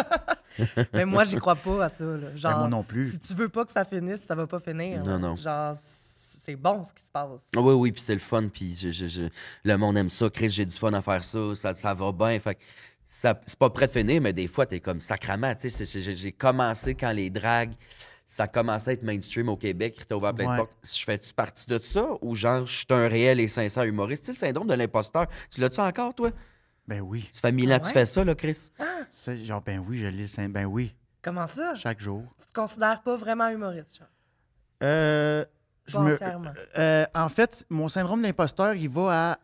Mais moi, j'y crois pas à ça. Là. Genre, moi non plus. Si tu veux pas que ça finisse, ça va pas finir. Non, là. non. Genre, c'est bon ce qui se passe. Oui, puis c'est le fun, puis le monde aime ça. Chris, j'ai du fun à faire ça, ça va bien. Fait que c'est pas prêt de finir, mais des fois, t'es comme sacrament. Tu sais, j'ai commencé quand les dragues, ça commençait à être mainstream au Québec, qui t'a ouvert plein de portes. Je fais-tu partie de ça ou genre, je suis un réel et sincère humoriste? Tu sais, le syndrome de l'imposteur, tu l'as-tu encore, toi? Ben oui. Ça fait 1000 ans que tu fais ça, là, Chris? Genre, ben oui, je lis ben oui. Comment ça? Chaque jour. Tu te considères pas vraiment humoriste, genre? En fait, mon syndrome de l'imposteur, il va à...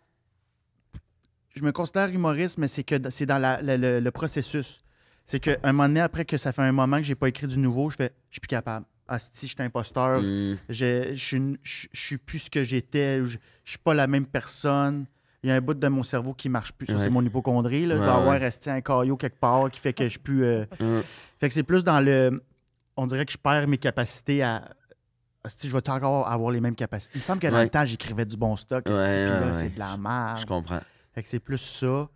Je me considère humoriste, mais c'est dans le processus. C'est qu'à un moment donné, après que ça fait un moment que j'ai pas écrit du nouveau, je suis plus capable. Ah, si je suis imposteur, je suis plus ce que j'étais, je suis pas la même personne. Il y a un bout de mon cerveau qui marche plus. Ça, c'est mon hypochondrie. Là. Je dois avoir resté un caillot quelque part qui fait que je suis plus... Fait que c'est plus dans le... On dirait que je perds mes capacités à... Si je vais encore avoir les mêmes capacités. Il me semble que dans le temps, j'écrivais du bon stock. Puis là, c'est de la merde. Je comprends. Fait que c'est plus ça.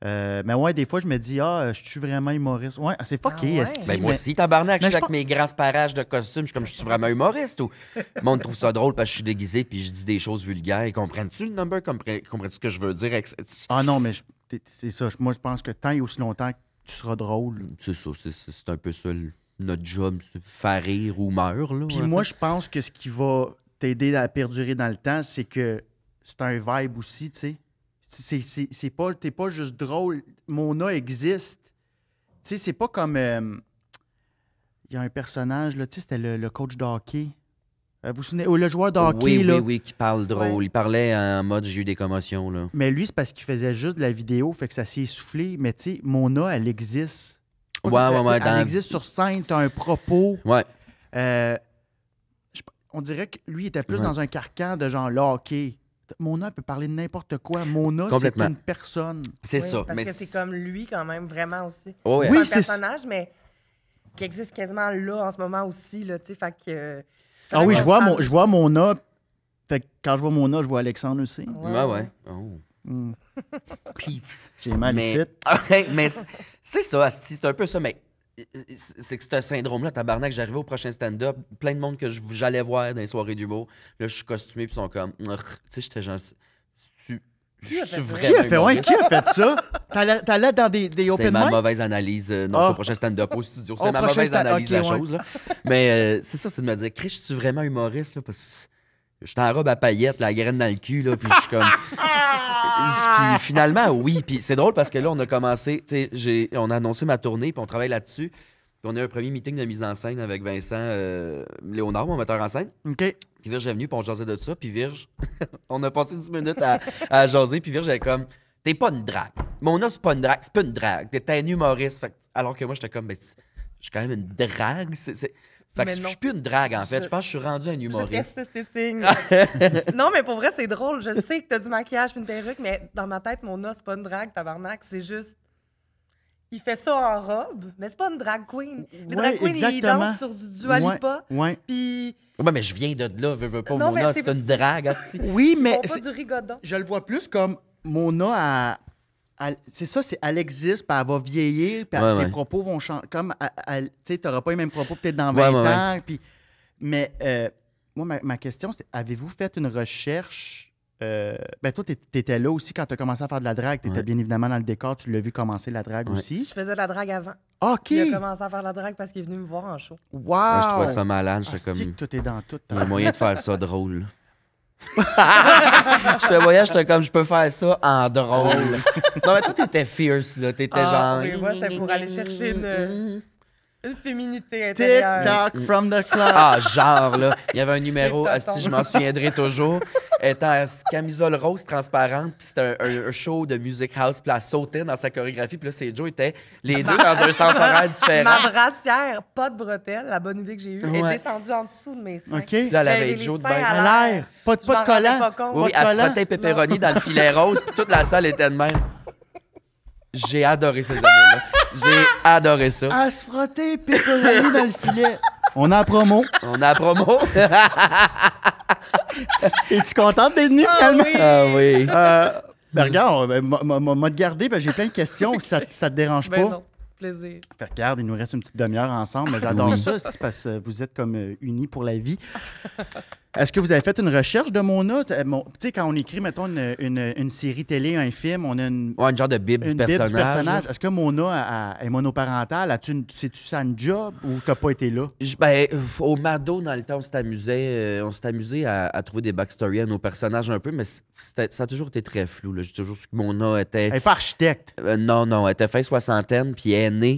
Mais ouais, des fois, je me dis, je suis vraiment humoriste. Ouais, c'est fucké. Ben moi aussi, tabarnak, je suis avec mes grands sparages de costumes. Je suis vraiment humoriste ou le monde trouve ça drôle parce que je suis déguisé puis je dis des choses vulgaires. Ils comprennent-tu le number? Comprennent-tu ce que je veux dire? Ah non, mais c'est ça. Moi, je pense que tant et aussi longtemps que tu seras drôle. C'est ça. C'est un peu ça notre job, c'est faire rire ou meurt. Là, puis moi, je pense que ce qui va t'aider à perdurer dans le temps, c'est que c'est un vibe aussi, tu sais. T'es pas juste drôle. Mona existe. Tu sais, c'est pas comme... Il y a un personnage, là, tu sais, c'était le coach de hockey. Vous vous souvenez? Le joueur de hockey, là. Oui, qui parle drôle. Ouais. Il parlait en mode « j'ai eu des commotions », là. Mais lui, c'est parce qu'il faisait juste de la vidéo, fait que ça s'est essoufflé. Mais tu sais, Mona, elle existe. Ouais. Elle existe sur scène, t'as un propos. Ouais. On dirait que lui était plus dans un carcan de genre le hockey. Mona peut parler de n'importe quoi. Mona, c'est une personne. C'est ça. Parce que c'est comme lui quand même, vraiment aussi. Oh, oui, c'est un personnage, mais qui existe quasiment là en ce moment aussi. Là, fait que, ah oui, je vois Mona. Fait que quand je vois Mona, je vois Alexandre aussi. Ouais. Oh. Peeves. J'ai mal Mais, ici. ouais, mais c'est ça, asti, c'est un peu ça, mais c'est que ce syndrome-là, tabarnak, j'arrivais au prochain stand-up, plein de monde que j'allais voir dans les soirées d'humour, là, je suis costumé, puis ils sont comme, tu sais, j'étais genre, Qui a fait ça? Qui a fait, ouais, qui a fait ça? T'allais dans des C'est open ma mic? mauvaise analyse, non, c'est au prochain stand-up au studio, Au c'est ma prochain mauvaise analyse de la ok, ouais. chose, là. Mais c'est ça, c'est de me dire, Chris, je suis vraiment humoriste, là, parce que je suis en robe à paillettes, la graine dans le cul, là, puis je suis comme... Puis finalement, oui. Puis c'est drôle parce que là, on a commencé, tu sais, on a annoncé ma tournée, puis on travaille là-dessus. Puis on a eu un premier meeting de mise en scène avec Vincent Léonard, mon metteur en scène. OK. Puis Virge est venu, puis on jasait de ça. Puis Virge, on a passé 10 minutes à jaser. Puis Virge, elle est comme, t'es pas une drague. Mona, c'est pas une drague. C'est pas une drague. T'es un humoriste. Fait alors que moi, j'étais comme, ben, je suis quand même une drague. Fait que Mais je non. suis plus une drague, en fait. Je pense que je suis rendu un Je humoriste. reste tes signes. Non, mais pour vrai, c'est drôle. Je sais que t'as du maquillage puis une perruque, mais dans ma tête, mon os, c'est pas une drague, tabarnak. C'est juste. Il fait ça en robe, mais c'est pas une drag queen. Les Ouais, drag queens, ils exactement. dansent sur du Dua Lipa. Ouais. Puis. Ouais, mais je viens de là. Veux pas, Non, Mona, mais c'est c'est- une drague. asti. Oui, Ils mais font pas du rigodon. je le vois plus comme Mona c'est ça, elle existe, puis elle va vieillir, puis Ouais, ses ouais. propos vont changer. Comme, tu sais, t'auras pas les mêmes propos peut-être dans Ouais, 20 ouais, ans. Puis, mais moi, ma question, c'est, avez-vous fait une recherche? Ben toi, t'étais là aussi quand tu as commencé à faire de la drague. T'étais Ouais. bien évidemment dans le décor. Tu l'as vu commencer la drague Ouais. aussi. Je faisais de la drague avant. OK! Il a commencé à faire de la drague parce qu'il est venu me voir en show. Wow! Ouais, je trouvais ça malade. J'étais Asti comme... que tout est dans tout. Il y a moyen de faire ça drôle. Je te voyais, j'étais comme, je peux faire ça en drôle. Non, mais toi, t'étais fierce, là. T'étais Ah, genre... oui, moi, c'était pour aller chercher une féminité intérieure. TikTok from the club. Ah, genre, là. Il y avait un numéro, Les totons. si je m'en souviendrai toujours. Elle était en camisole rose transparente, puis c'était un show de music house, puis elle sautait dans sa chorégraphie, puis là, c'est Joe étaient les deux dans un sens horaire différent. Ma brassière, pas de bretelles, la bonne idée que j'ai eue, Ouais. est descendue en dessous de mes seins. OK. Là, elle avait J'avais Joe les de seins bain. à À l'air. Pas Je m'en de rendais collant. pas compte. Oui, oui, Pas de elle se collant. frottait pepperoni dans le filet rose, puis toute la salle était de même. J'ai adoré ces années-là. J'ai adoré ça. À se frotter, pepperoni dans le filet. On a la promo. On a la promo. Es-tu contente d'être venue Ah finalement? oui! Ah oui. Ben regarde, m'a te garder, ben j'ai plein de questions si ça te dérange Ben pas. non, plaisir. Fait que regarde, il nous reste une petite demi-heure ensemble, mais j'adore Oui. ça, c'est parce que vous êtes comme unis pour la vie. Est-ce que vous avez fait une recherche de Mona? Tu sais, quand on écrit, mettons, une série télé, un film, on a une Ouais, une genre de bible du bible du personnage. personnage. là. Est-ce que Mona est monoparentale? C'est-tu ça une job ou t'as pas été là? Ben, au Mado, dans le temps, on s'est amusé à trouver des backstories à nos personnages un peu, mais ça a toujours été très flou. Là. J'ai toujours su que Mona était... Elle n'est pas architecte. non, elle était fin soixantaine, puis elle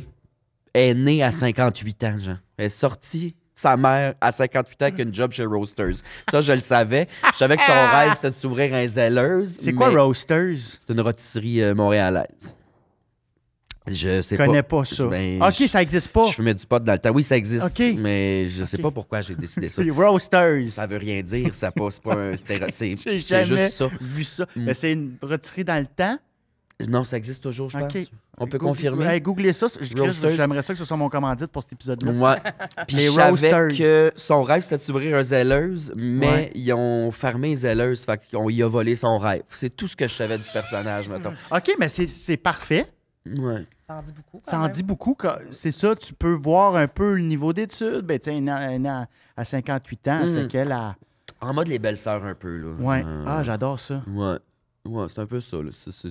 est née à 58 ans, genre. Elle est sortie de sa mère à 58 ans avec une job chez Roasters. Ça, je le savais. Je savais que son rêve, c'était de s'ouvrir un Zelleuse. C'est quoi mais Roasters? C'est une rôtisserie montréalaise. Je sais Je connais pas ça. Ben, OK, ça n'existe pas. Je fumais du pot dans le temps. Oui, ça existe, OK. mais je sais OK. pas pourquoi j'ai décidé ça. Les Roasters. Ça veut rien dire, c'est pas un c'est J'ai c'est jamais juste ça. vu ça. Mm. Mais c'est une rôtisserie dans le temps. Non, ça existe toujours, je OK. pense. On peut Google- confirmer. Hey, googlez ça. Roasters. J'aimerais ça que ce soit mon commandite pour cet épisode-là. Ouais. Puis Les je savais Roasters. que son rêve, c'était de s'ouvrir un Zelleuse, mais Ouais. ils ont fermé Zelleuse, fait qu'on y a volé son rêve. C'est tout ce que je savais du personnage, mettons. OK, mais c'est parfait. Ouais. Ça en dit beaucoup. quand Ça en même. dit beaucoup. C'est ça, tu peux voir un peu le niveau d'études. Ben, tu sais, elle est à 58 ans, Mm. fait qu'elle a... En mode les belles sœurs un peu, là. Ouais. Ah, j'adore ça. Ouais. Ouais, c'est un peu ça, là.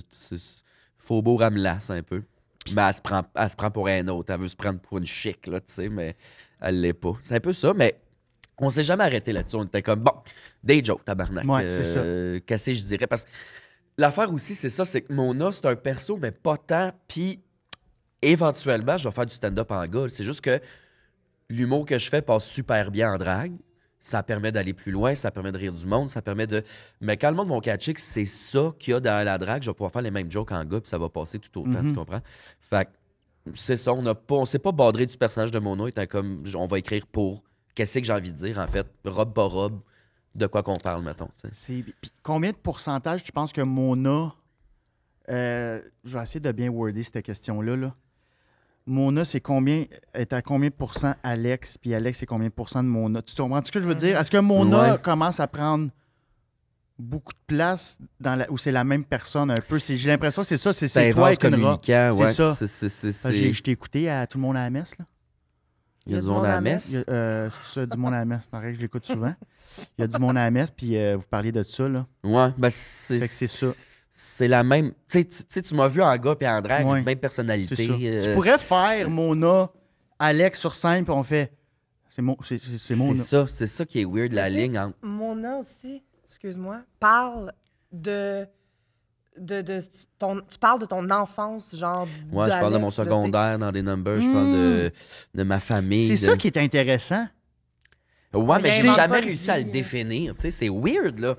C'est Faubourg Amelas, un peu. Mais elle se prend pour un autre. Elle veut se prendre pour une chic, là, tu sais, mais elle l'est pas. C'est un peu ça, mais on s'est jamais arrêté là-dessus. On était comme, bon, des jokes, tabarnak. Ouais, c'est ça. Cassé, je dirais. Parce que l'affaire aussi, c'est ça, c'est que Mona, c'est un perso, mais pas tant. Puis, éventuellement, je vais faire du stand-up en gars. C'est juste que l'humour que je fais passe super bien en drague. Ça permet d'aller plus loin, ça permet de rire du monde, ça permet de... Mais quand le monde va catcher que c'est ça qu'il y a dans la drague, je vais pouvoir faire les mêmes jokes en gars, puis ça va passer tout autant, tu comprends? Fait que c'est ça, on s'est pas badré du personnage de Mona, étant comme, on va écrire pour qu'est-ce que j'ai envie de dire, en fait, robe pas robe, de quoi qu'on parle, mettons, tu sais. Puis combien de pourcentage tu penses que Mona... je vais essayer de bien worder cette question-là. Là. Mona, est à combien de pourcents Alex, puis Alex, c'est combien de pourcents de Mona? Tu comprends ce que je veux dire? Est-ce que Mona Ouais. commence à prendre beaucoup de place où c'est la même personne un peu. J'ai l'impression que c'est ça, c'est un toi vase avec une robe. communicant, ouais. C'est ça. C'est... Je t'ai écouté à Tout le monde à la messe, là. Il y a du monde à la messe. C'est ça, du monde à la messe. Pareil, je l'écoute souvent. Il y a du monde à la messe, puis vous parlez de ça, là. Ouais, ben Ça fait que c'est ça. C'est la même... Tu sais, tu m'as vu en gars puis en drague, Ouais. même personnalité. C'est ça. Tu pourrais faire Mona, Alex sur scène, puis on fait... C'est Mona. C'est ça qui est weird, la ligne entre... Mona aussi, excuse-moi, parle de tu parles de ton enfance, genre. Ouais, je parle de mon secondaire dans des numbers, je parle de ma famille. C'est ça qui est intéressant. Ouais, mais j'ai invente jamais pas réussi à le de vie. définir. Tu sais, c'est weird, là.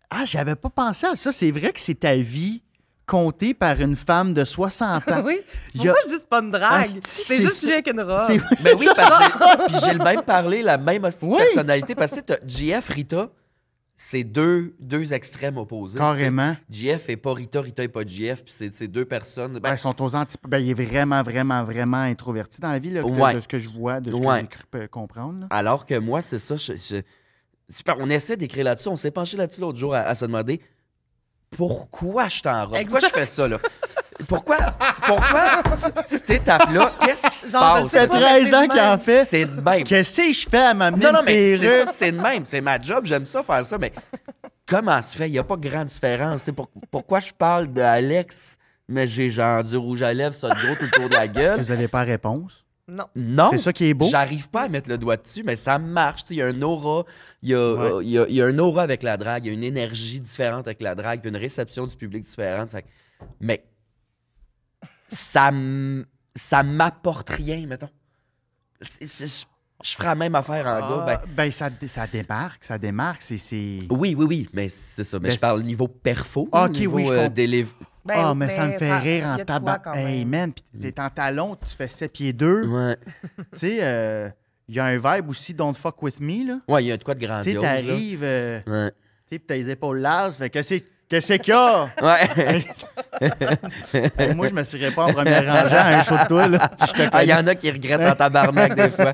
Ah, j'avais pas pensé à ça. C'est vrai que c'est ta vie contée par une femme de 60 ans. Oui, c'est pour Il y a- ça que je dis c'est pas une drague. Asti que C'est c'est juste ça. lui avec une robe. C'est Ben oui, parce que puis j'ai le même parlé, la même hostie de Oui. personnalité. Parce que tu sais, GF, Rita, c'est deux extrêmes opposés. Carrément. Tu sais. GF est pas Rita, Rita est pas GF, puis c'est deux personnes. Ben, Ils sont aux antipodes. Il est vraiment, vraiment, vraiment introverti dans la vie, là, Ouais. de ce que je vois, de ce Ouais. que j'ai cru comprendre. là. alors que moi, c'est ça. Super, on essaie d'écrire là-dessus. On s'est penché là-dessus l'autre jour à se demander pourquoi je suis en robe. Pourquoi je fais ça, là? Pourquoi cette étape-là, qu'est-ce qui se Genre, je passe? sais Ça fait pas, 13 ans mais qu'il en fait. C'est de même. Qu'est-ce que je fais à m'amener Non, non, une mais c'est perruque? ça, c'est de même. C'est ma job, j'aime ça faire ça, mais comment se fait? Il n'y a pas grande différence. Tu sais, pourquoi je parle d'Alex, mais j'ai genre du rouge à lèvres, ça de gros tout autour de la gueule? Vous n'avez pas réponse. Non. Non! C'est ça qui est beau. J'arrive pas à mettre le doigt dessus, mais ça marche. Tu sais, il y a un aura. Il y a, Ouais. il y a un aura avec la drague. Il y a une énergie différente avec la drague. Puis une réception du public différente. Fait que- mais ça m'apporte rien, mettons. Je ferais la même affaire en gars. Ça démarque. C'est... Oui, mais c'est ça. Mais Ben, je parle niveau perfo. Ah, ok, niveau, oui, je comprends. Ben, mais ça me fait rire en y a de quoi tabac. quand Hey, même. man, pis t'es en talon, tu fais 7 pieds 2. Ouais. Tu sais, il y a un vibe aussi, Don't Fuck With Me, là. Ouais, il y a de quoi de Tu sais, grandiose. là. t'arrives, Ouais. tu sais, pis t'as les épaules larges, fait qu'est-ce qu'il y a? Ouais. Hey, moi, je me serais pas en première rangée à un show de toi, là. Si je te Ah, il y connais. en a qui regrettent en tabarnak des fois.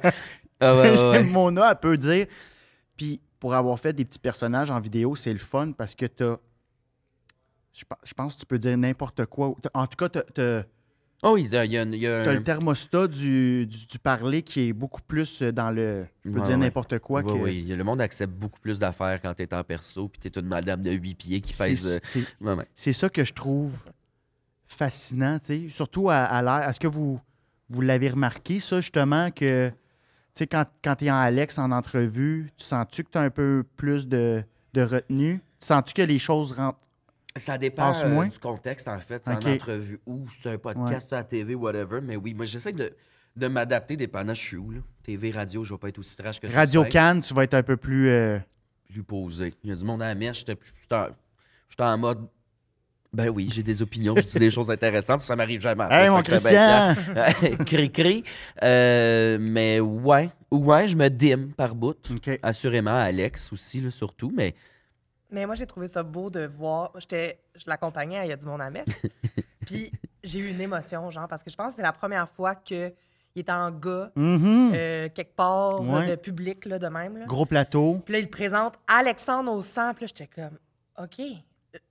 Ah, ouais. Mona, elle peut dire. Puis pour avoir fait des petits personnages en vidéo, c'est le fun parce que t'as. Je pense que tu peux dire n'importe quoi. En tout cas, t'as Oh oui, il y a le thermostat du parler qui est beaucoup plus dans le. Je peux Ouais, dire ouais. n'importe quoi. Oui, que oui. Le monde accepte beaucoup plus d'affaires quand t'es en perso, puis t'es une madame de 8 pieds qui pèse. Ouais, ouais. C'est ça que je trouve fascinant, tu sais. Surtout à l'air. Est-ce que vous l'avez remarqué, ça, justement, que. Tu sais, quand tu es en Alex en entrevue, tu sens-tu que tu as un peu plus de retenue? Tu sens-tu que les choses rentrent? Ça dépend Pense moins. du contexte, en fait. C'est Ok. en entrevue ou c'est un podcast, c'est à la TV, whatever. Mais oui, moi, j'essaie de m'adapter dépendant je suis où. Là. TV, radio, je vais pas être aussi trash que ça. Radio Cannes, tu vas être un peu plus. Plus posé. Il y a du monde à la mèche, j'étais en mode. Ben oui, j'ai des opinions, je dis des choses intéressantes, ça m'arrive jamais. Hey, mon Fait que j'étais bien Christian! fier. Cri-cri. Mais ouais, je me dîme par bout. OK. Assurément, Alex aussi, là, surtout. Mais Mais moi, j'ai trouvé ça beau de voir. Je l'accompagnais à Il y a du monde à mettre. Puis j'ai eu une émotion, genre, parce que je pense que c'est la première fois qu'il était en gars, Mhm. quelque part, Ouais. de public, là, de même. Là. Gros plateau. Puis là, il présente Alexandre au sang. Puis là, j'étais comme, OK.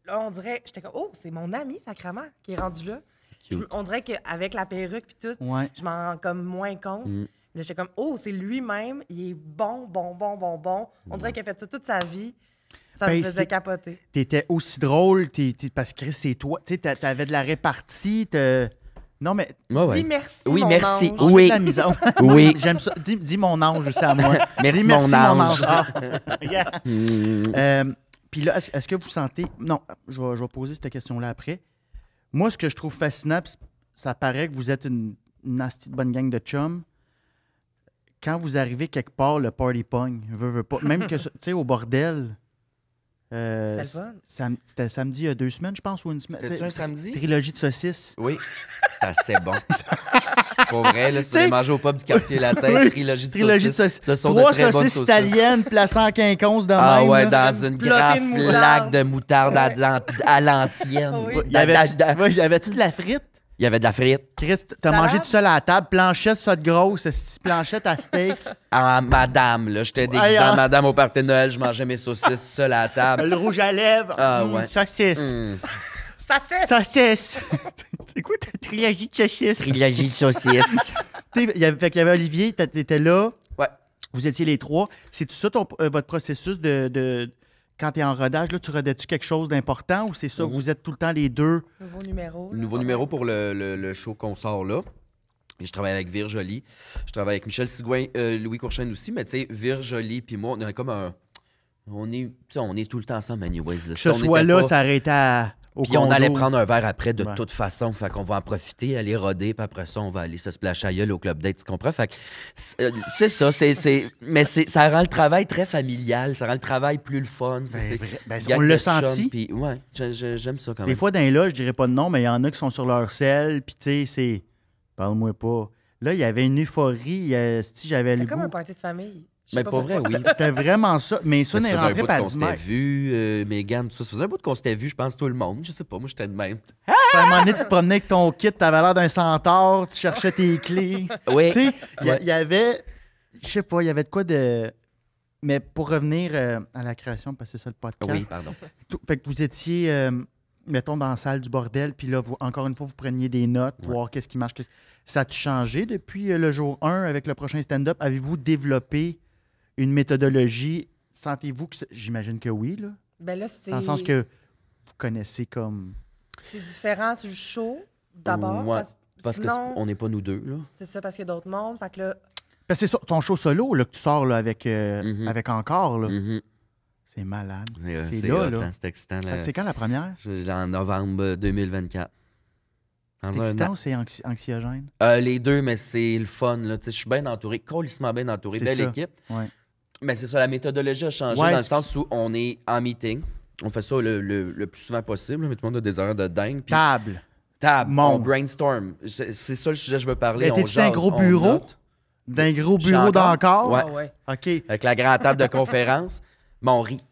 Là, on dirait, j'étais comme, oh, c'est mon ami, sacrément, qui est rendu là. cute. On dirait qu'avec la perruque puis tout, Ouais. je m'en rends comme moins compte. Mm. Là, j'étais comme, oh, c'est lui-même, il est bon. On dirait qu'il a fait ça toute sa vie. Ça Ben, me faisait c'est- capoter. T'étais aussi drôle, parce que Chris, c'est toi. Tu sais, t'avais de la répartie. Non, mais. ouais, ouais. Dis merci, Oui, mon merci. ange. Oui. La misère. Oui. J'aime ça. Dis mon ange aussi à moi. Merci, Dis mon ange. Ah, regarde. Mm. Puis là, est-ce que vous sentez... Non, je vais poser cette question-là après. Moi, ce que je trouve fascinant, puis ça paraît que vous êtes une nasty de bonne gang de chums. Quand vous arrivez quelque part, le party pogne, veut pas. Même que, tu sais, au bordel... C'était le fun. C'était samedi il y a 2 semaines, je pense, ou une semaine. C'était-tu un samedi? Trilogie de saucisses. Oui, c'est assez bon. Pour vrai, là, si tu T'sais- veux manger au pub du quartier latin, Oui, trilogie de Trilogie de saucisses. saucisses. Ce sont 3 de très bonnes saucisses italiennes placées en quinconce de Ah même. ouais, là. dans une Bloquée grave de moutarde. flaque de moutarde à l'ancienne. Oui. Il y avait-tu de la frite? Il y avait de la frite. Chris, t'as Salade? mangé tout seul à la table, planchette, ça de grosse, cette planchette à steak. Ah, madame, là, j'étais déguisé en madame au party de Noël, je mangeais mes saucisses tout seul à la table. Le rouge à lèvres. Ah, ouais. Saucisse. Ça cesse! Saucisse. C'est quoi ta trilogie de saucisses? Trilogie de saucisses. Fait qu'il y avait Olivier, t'étais là. Ouais. Vous étiez les trois. C'est tout ça votre processus de quand t'es en rodage, là, tu rodais-tu quelque chose d'important ou c'est ça, vous êtes tout le temps les deux? Nouveau numéro. là. Nouveau numéro pour le show qu'on sort là. Et je travaille avec Vir Joly. Je travaille avec Michel Sigouin, Louis Courchaine aussi. Mais tu sais, Vir Joly puis moi, on est comme un... On est tout le temps ensemble, anyways. Que ce soit là, ça arrêtait au Puis on condo. allait prendre un verre après de Ouais. toute façon. Fait qu'on va en profiter, aller roder, puis après ça, on va aller se splasher à gueule au Club Date, tu comprends? Fait que c'est ça, mais ça rend le travail très familial, ça rend le travail plus le fun. On l'a senti. Puis ouais, j'aime ça quand Des même. fois, dans les loges, je dirais pas de nom, mais il y en a qui sont sur leur selle, puis tu sais, c'est... Parle-moi pas. Là, il y avait une euphorie. Si j'avais le C'est comme goût. un party de famille. Je sais Mais pas pour vrai, pourquoi. oui. C'était vraiment ça. Mais ça, Ça on est faisait un rentré bout par qu'on 10 s'était mètres. vu, Mégane, tout ça. Ça faisait un bout qu'on s'était vu, je pense, tout le monde. Je sais pas, moi, j'étais de même. À un moment donné, tu te promenais avec ton kit, t'avais l'air d'un centaure, tu cherchais tes clés. Oui. Tu sais, Ouais. il y avait... Je sais pas, il y avait de quoi de... Mais pour revenir à la création, parce que c'est ça le podcast. Oui, pardon. Fait que vous étiez, mettons, dans la salle du bordel, puis là, encore une fois, vous preniez des notes, Ouais. voir qu'est-ce qui marche. Ça a-tu changé depuis le jour 1 avec le prochain stand-up? Avez-vous développé une méthodologie? Sentez-vous que... J'imagine que oui, là. Ben là, c'est... Dans le sens que vous connaissez comme... C'est différent sur le show, d'abord. Ouais, parce sinon, qu'on n'est pas nous deux, là. c'est ça, parce qu'il y a d'autres mondes. Fait que là, Parce que c'est ça, ton show solo là, que tu sors là, avec, Mhm. avec Encore, là. Mhm. C'est malade. C'est C'est là, hot, là. hein, c'est excitant. Ça, c'est quand la première? En novembre 2024. Dans C'est un excitant an. ou c'est anxiogène? Les deux, mais c'est le fun. Là. Tu sais, je suis bien entouré, colissement bien entouré. C'est Belle ça. équipe. Ouais. Mais c'est ça, la méthodologie a changé Ouais, dans le c'est- sens où on est en meeting. On fait ça le plus souvent possible, mais tout le monde a des horaires de dingue. Puis Table. table, Monde. on brainstorm. C'est ça le sujet que je veux parler. Mais On t'es-tu dans un jase, gros on bureau? note. D'un gros Je suis bureau encore? d'Encore? Ouais. ah ouais. OK. Avec la grande table de conférence. Mais on rit.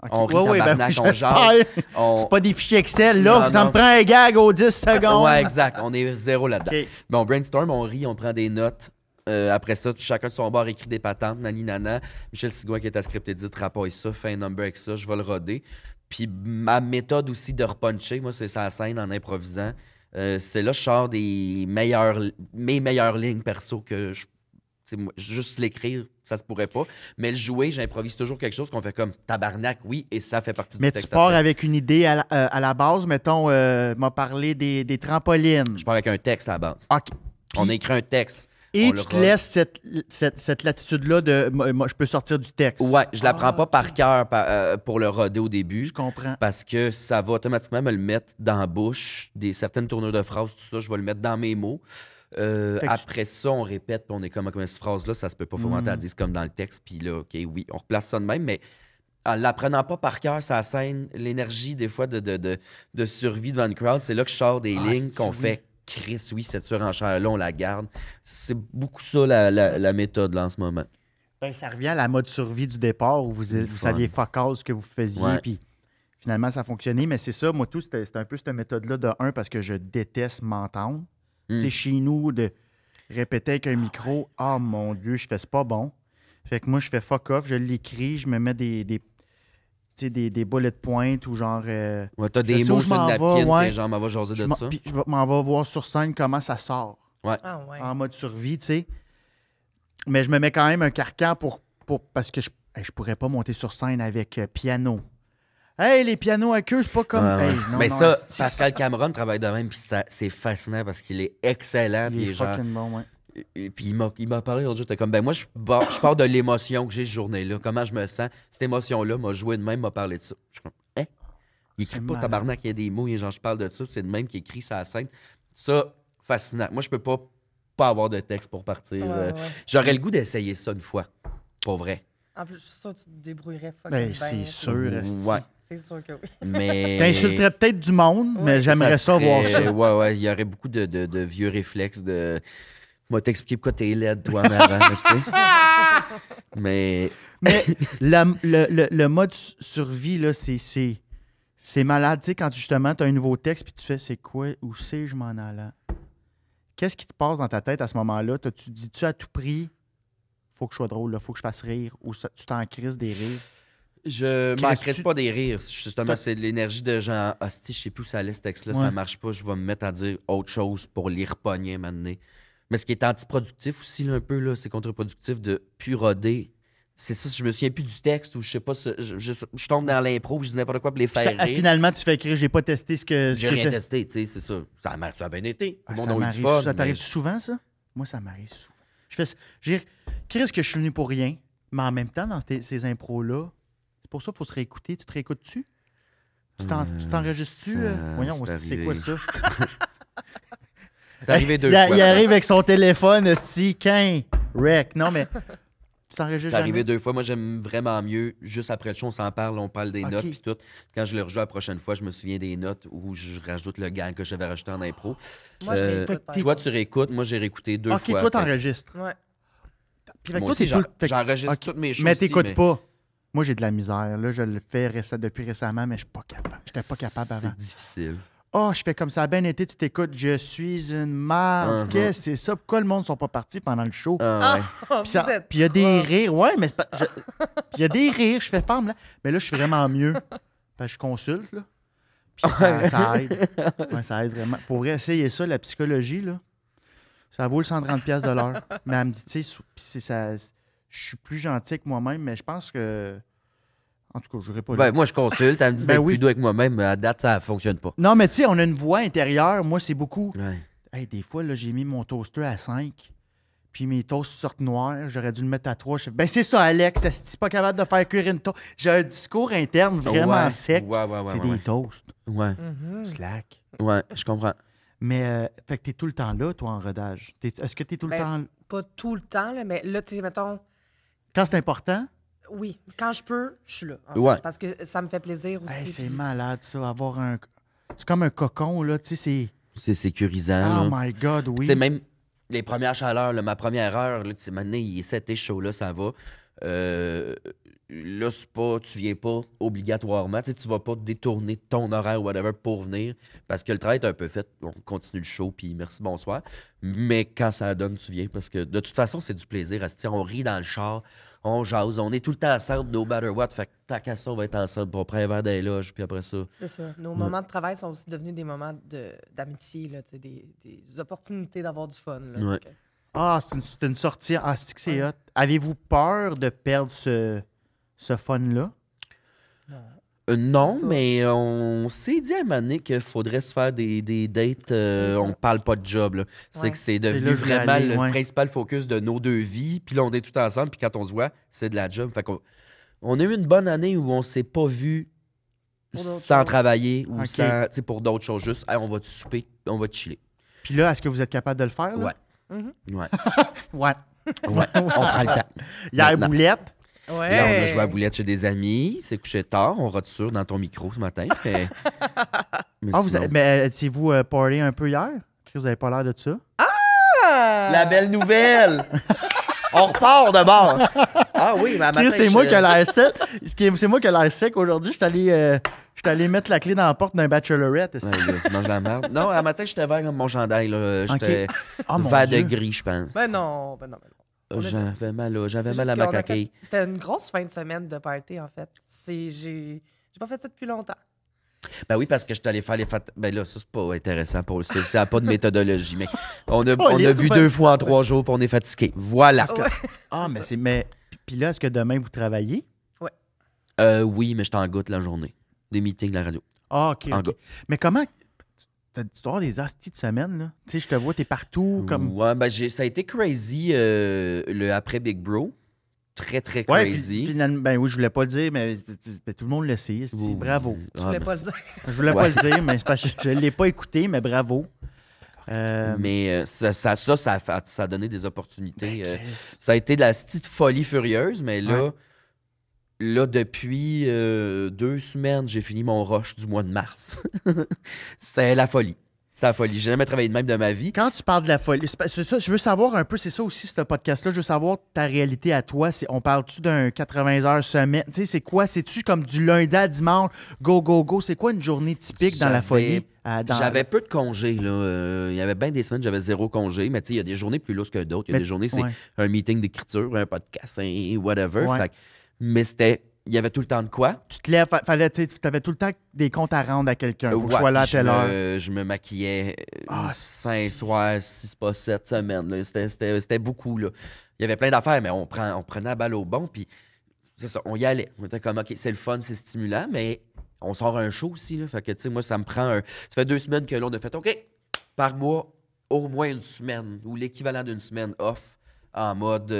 OK. On rit, Ouais, tabarnak, oui, on j'espère. jase. On... C'est pas des fichiers Excel, là. Non, Ça non. me prend un gag aux 10 secondes. Ouais, exact. On est zéro là-dedans. OK. Bon, on brainstorm, on rit, on prend des notes. Après ça, chacun de son bord écrit des patentes, nani nana. Michel Sigouin qui est à script edit, rapaille ça, fait un number avec ça, je vais le roder. Puis ma méthode aussi de repuncher, moi, c'est sa scène en improvisant. C'est là que je sors mes meilleures lignes perso que je. Tu sais, moi, juste l'écrire, ça se pourrait pas. Mais le jouer, j'improvise toujours quelque chose qu'on fait comme tabarnak, oui, et ça fait partie Mais du tu texte. pars après. avec une idée à la base. Mettons, m'a parlé des trampolines. Je pars avec un texte à la base. OK. On a écrit un texte. Et on tu le te rode. laisses cette latitude-là de moi, je peux sortir du texte. Ouais, je la prends Ah, pas ok. par cœur pour le roder au début. Je comprends. Parce que ça va automatiquement me le mettre dans la bouche, certaines tournures de phrases, tout ça, je vais le mettre dans mes mots. que tu- Après ça, on répète, puis on est comme cette phrase-là, ça se peut pas, faut vraiment dire comme dans le texte, puis là, OK, oui, on replace ça de même, mais en l'apprenant pas par cœur, ça scène, l'énergie des fois de survie devant une crowd, c'est là que je sors des lignes c'est-tu qu'on oui. fait, Chris, oui, cette surenchère-là, on la garde. C'est beaucoup ça la méthode là en ce moment. Ben, ça revient à la mode survie du départ où vous fun. saviez fuck all ce que vous faisiez. Ouais. Puis finalement, ça a fonctionné. Mais c'est ça, moi, tout, c'était un peu cette méthode-là de un parce que je déteste m'entendre. Tu sais, chez nous, de répéter avec un micro, ah mon Dieu, je fais c'est pas bon. Fait que moi, je fais fuck off, je l'écris, je me mets des bullet points ou genre. Ouais, t'as Je des sais où mots je sur une m'en napkin, vais, ouais. t'es genre, m'en va jaser de ça. Puis je m'en vais voir sur scène comment ça sort. Ah ouais. En mode survie, tu sais. Mais je me mets quand même un carcan parce que je pourrais pas monter sur scène avec piano. Hey, les pianos à queue, c'est pas comme. Ouais, ouais. Hey, non, mais non, ça, asti, Pascal Cameron travaille de même, puis c'est fascinant parce qu'il est excellent. il Puis est genre, fucking bon, ouais. et puis il m'a parlé l'autre jour, t'es comme, ben moi, je pars de l'émotion que j'ai cette journée-là, comment je me sens. Cette émotion-là m'a joué de même, m'a parlé de ça. Je suis comme, hein? Il écrit C'est pas malade. tabarnak, il y a des mots, et genre, je parle de ça, c'est de même qui écrit ça à la scène. Ça, fascinant. Moi, je peux pas avoir de texte pour partir. Ouais, ouais. J'aurais le goût d'essayer ça une fois. Pour vrai. En plus, je suis sûre que tu te débrouillerais fucking Ben, bien. c'est sûr. esti. Ouais. C'est sûr que oui. Mais. T'insulterais peut-être du monde, mais Ouais. j'aimerais ça voir serait- ça. Ouais, il y aurait beaucoup de vieux réflexes de. Moi, t'expliquer pourquoi t'es laide, toi, en avant, là, tu sais. Mais. Mais le mode survie, là, c'est malade. Tu sais, quand justement, tu as un nouveau texte, puis tu fais, c'est quoi, où c'est, je m'en allais? qu'est-ce qui te passe dans ta tête à ce moment-là? Tu dis-tu à tout prix, faut que je sois drôle, il faut que je fasse rire, ou tu t'en crises des rires? Je Tu m'en crisses-tu- crisse pas des rires. Justement, c'est de l'énergie de genre, hostie, je sais plus où ça allait ce texte-là, Ouais. ça marche pas, je vais me mettre à dire autre chose pour les repogner maintenant. Mais ce qui est antiproductif aussi, là, un peu, là, c'est contre-productif de plus roder. C'est ça, je me souviens plus du texte ou je sais pas, je tombe dans l'impro puis je dis n'importe quoi pour les faire rire. Finalement, tu fais écrire, j'ai pas testé ce que. J'ai rien testé, tu sais, c'est ça. Ça a bien été. Ah, Tout le ça monde a eu du m'arrive. fun. Ça t'arrive mais- souvent, ça? Moi, ça m'arrive souvent. Qu'est-ce que je suis venu pour rien, mais en même temps, dans ces impros-là, c'est pour ça qu'il faut se réécouter. Tu te réécoutes-tu? Tu t'enregistres-tu? ça- Voyons, c'est c'est quoi ça? C'est arrivé deux il fois. Il arrive avec son téléphone, si, rec. Non, mais tu t'enregistres C'est arrivé jamais? 2 fois. Moi, j'aime vraiment mieux. Juste après le show, on s'en parle, on parle des Ok. notes puis tout. Quand je le rejoue la prochaine fois, je me souviens des notes où je rajoute le gang que j'avais rajouté en impro. Moi, je Euh, réécoute, par Toi, exemple. tu réécoutes. Moi, j'ai réécté 2 OK, fois. toi, après. t'enregistres. Ouais. Puis, fait que Moi toi, aussi, t'es tout le- fait que- j'enregistre OK. toutes mes choses. Mais t'écoutes pas. Moi, j'ai de la misère. Là, je le fais depuis récemment, mais je suis pas capable. J'étais pas capable avant. C'est difficile. Oh, je fais comme ça a bien été, tu t'écoutes, je suis une marde. Qu'est-ce que c'est ça? Pourquoi le monde ne sont pas partis pendant le show? Ah, ouais. Oh, Puis vous êtes il y a des prof. rires, ouais, mais puis il y a des rires, je fais femme, là. Mais là, je suis vraiment mieux. Parce que je consulte, là. Puis ça aide. Ouais, ça aide vraiment. Pour vrai, essayer ça, la psychologie, là, ça vaut le 130$ de l'heure. Mais elle me dit, tu sais, puis je suis plus gentil que moi-même, mais je pense que. En tout cas, je n'irai pas là. Ben, moi, je consulte. Elle me dit Ben d'être oui. plus doux avec moi-même, mais à date, ça fonctionne pas. Non, mais tu sais, on a une voix intérieure. Moi, c'est beaucoup. Ouais. Hey, des fois, là, j'ai mis mon toaster à 5, puis mes toasts sortent noirs. J'aurais dû le mettre à 3. Je fais, ben, c'est ça, Alex. C'est pas capable de faire cuire une toast. J'ai un discours interne vraiment Ouais. sec. Ouais, c'est ouais, des ouais. toasts. Ouais, Mhm. Slack. ouais, je comprends. Mais, fait que t'es tout le temps là, toi, en rodage. Est-ce que t'es tout le Ben, temps. Pas tout le temps, là, mais là, tu sais, mettons, Quand c'est important, oui, quand je peux, je suis là. en fait, Ouais. parce que ça me fait plaisir aussi. hey, c'est puis- malade, ça. Avoir un. C'est comme un cocon, là. Tu sais, c'est. C'est sécurisant. Oh là. my God, oui. Tu sais, même les premières chaleurs, là, ma première heure, là, tu sais, maintenant, il est 7 chaud, là, ça va. Là, c'est pas, tu viens pas obligatoirement. Tu sais, tu vas pas détourner ton horaire ou whatever pour venir parce que le travail est un peu fait. On continue le show, puis merci, bonsoir. Mais quand ça donne, tu viens parce que de toute façon, c'est du plaisir. On rit dans le char, on jase, on est tout le temps ensemble, no matter what. Fait que tant qu'à ça, on va être ensemble, on prend un verre d'éloge, puis après ça. C'est ça. Nos moments de travail sont aussi devenus des moments d'amitié, là, tu sais, des opportunités d'avoir du fun. Là, Ouais. Donc, Ah, c'est une sortie. Ah, c'est que c'est hot. Avez-vous peur de perdre ce fun-là? non. Non, C'est pas- mais on s'est dit à un moment donné qu'il faudrait se faire des dates. C'est ça. On parle pas de job. Là. C'est Ouais. que c'est là devenu que je voulais vraiment aller, le ouais. principal focus de nos deux vies. Puis là, on est tout ensemble. Puis quand on se voit, c'est de la job. Fait qu'on on a eu une bonne année où on s'est pas vu Pour d'autres sans choses. travailler ou Ok. sans, tu sais, pour d'autres choses. Juste, hey, on va te souper, on va te chiller. Puis là, est-ce que vous êtes capable de le faire? Là? Ouais. Mhm. Ouais. Ouais. Ouais. On prend le temps. Hier, Maintenant. boulette. Ouais. Là, on a joué à boulette chez des amis. C'est couché tard. On rote sûr dans ton micro ce matin. Mais, mais Ah, vous sinon- avez, mais étiez-vous party un peu hier? Vous avez pas l'air de ça? Ah! La belle nouvelle! On repart de bord! Ah oui, mais à matin, Chris, c'est moi je- qui ai l'air sec. C'est moi qui ai l'air sec aujourd'hui. Je suis allé mettre la clé dans la porte d'un bachorette. Ouais, là, tu manges la merde. Non, à matin, j'étais vert comme mon chandail. Là. J'étais Ah, mon vert de Dieu. gris, je pense. Ben non, ben non, ben non. On est- J'avais mal, là. J'avais C'est mal juste à ma qu'on a fait- caquille. C'était une grosse fin de semaine de party, en fait. J'ai pas fait ça depuis longtemps. Ben oui, parce que je suis allé faire les fêtes. Ben là, ça, c'est pas intéressant pour le style. Ça n'a pas de méthodologie, mais on a les bu super- 2 fois en 3 jours puis on est fatigué. Voilà. Ouais. Ah, C'est mais ça. c'est. Mais. Puis là, est-ce que demain, vous travaillez? Oui, mais je t'en goûte la journée. Des meetings de la radio. Ah, OK. En OK. gars. Mais comment. Tu dois avoir des astis de semaine, là. Tu sais, je te vois, t'es partout. Comme... Ouais, ben ça a été crazy le après Big Bro. Très, très Ouais, crazy. finalement, ben oui, je voulais pas le dire, mais tout le monde le sait. esti. Oui. Bravo. Je Ah, voulais pas le merci. dire. Je voulais Ouais. pas le dire, mais c'est parce que je l'ai pas écouté, mais bravo. Mais ça a donné des opportunités. Ben, Chris. Ça a été de la petite folie furieuse, mais là, Ouais. là depuis 2 semaines, j'ai fini mon rush du mois de mars. C'était la folie. C'était la folie. J'ai jamais travaillé de même de ma vie. Quand tu parles de la folie, c'est ça, je veux savoir un peu, c'est ça aussi, ce podcast-là, je veux savoir ta réalité à toi. On parle-tu d'un 80 heures semaine? Tu sais, c'est quoi? C'est-tu comme du lundi à dimanche, go, go, go? C'est quoi une journée typique dans la J'avais folie? J'avais peu de congés, là. Il y avait bien des semaines, j'avais 0 congé. Mais tu sais, il y a des journées plus lourdes que d'autres. Il y a des journées, c'est un meeting d'écriture, un podcast, whatever. Ouais. Fait que- mais il y avait tout le temps de quoi. Tu te lèves, tu avais tout le temps des comptes à rendre à quelqu'un. Faut que je Ouais, sois là à puis telle heure. je me maquillais Ah, 5 soirs, 6 pas 7 semaines. Là. C'était beaucoup. Là. Il y avait plein d'affaires, mais on prenait la balle au bon. Puis c'est ça, on y allait. On était comme, OK, c'est le fun, c'est stimulant, mais on sort un show aussi. Là. Fait que, tu sais, moi, ça me prend Ça fait 2 semaines que là, on a fait, OK, par mois, au moins une semaine ou l'équivalent d'une semaine off en mode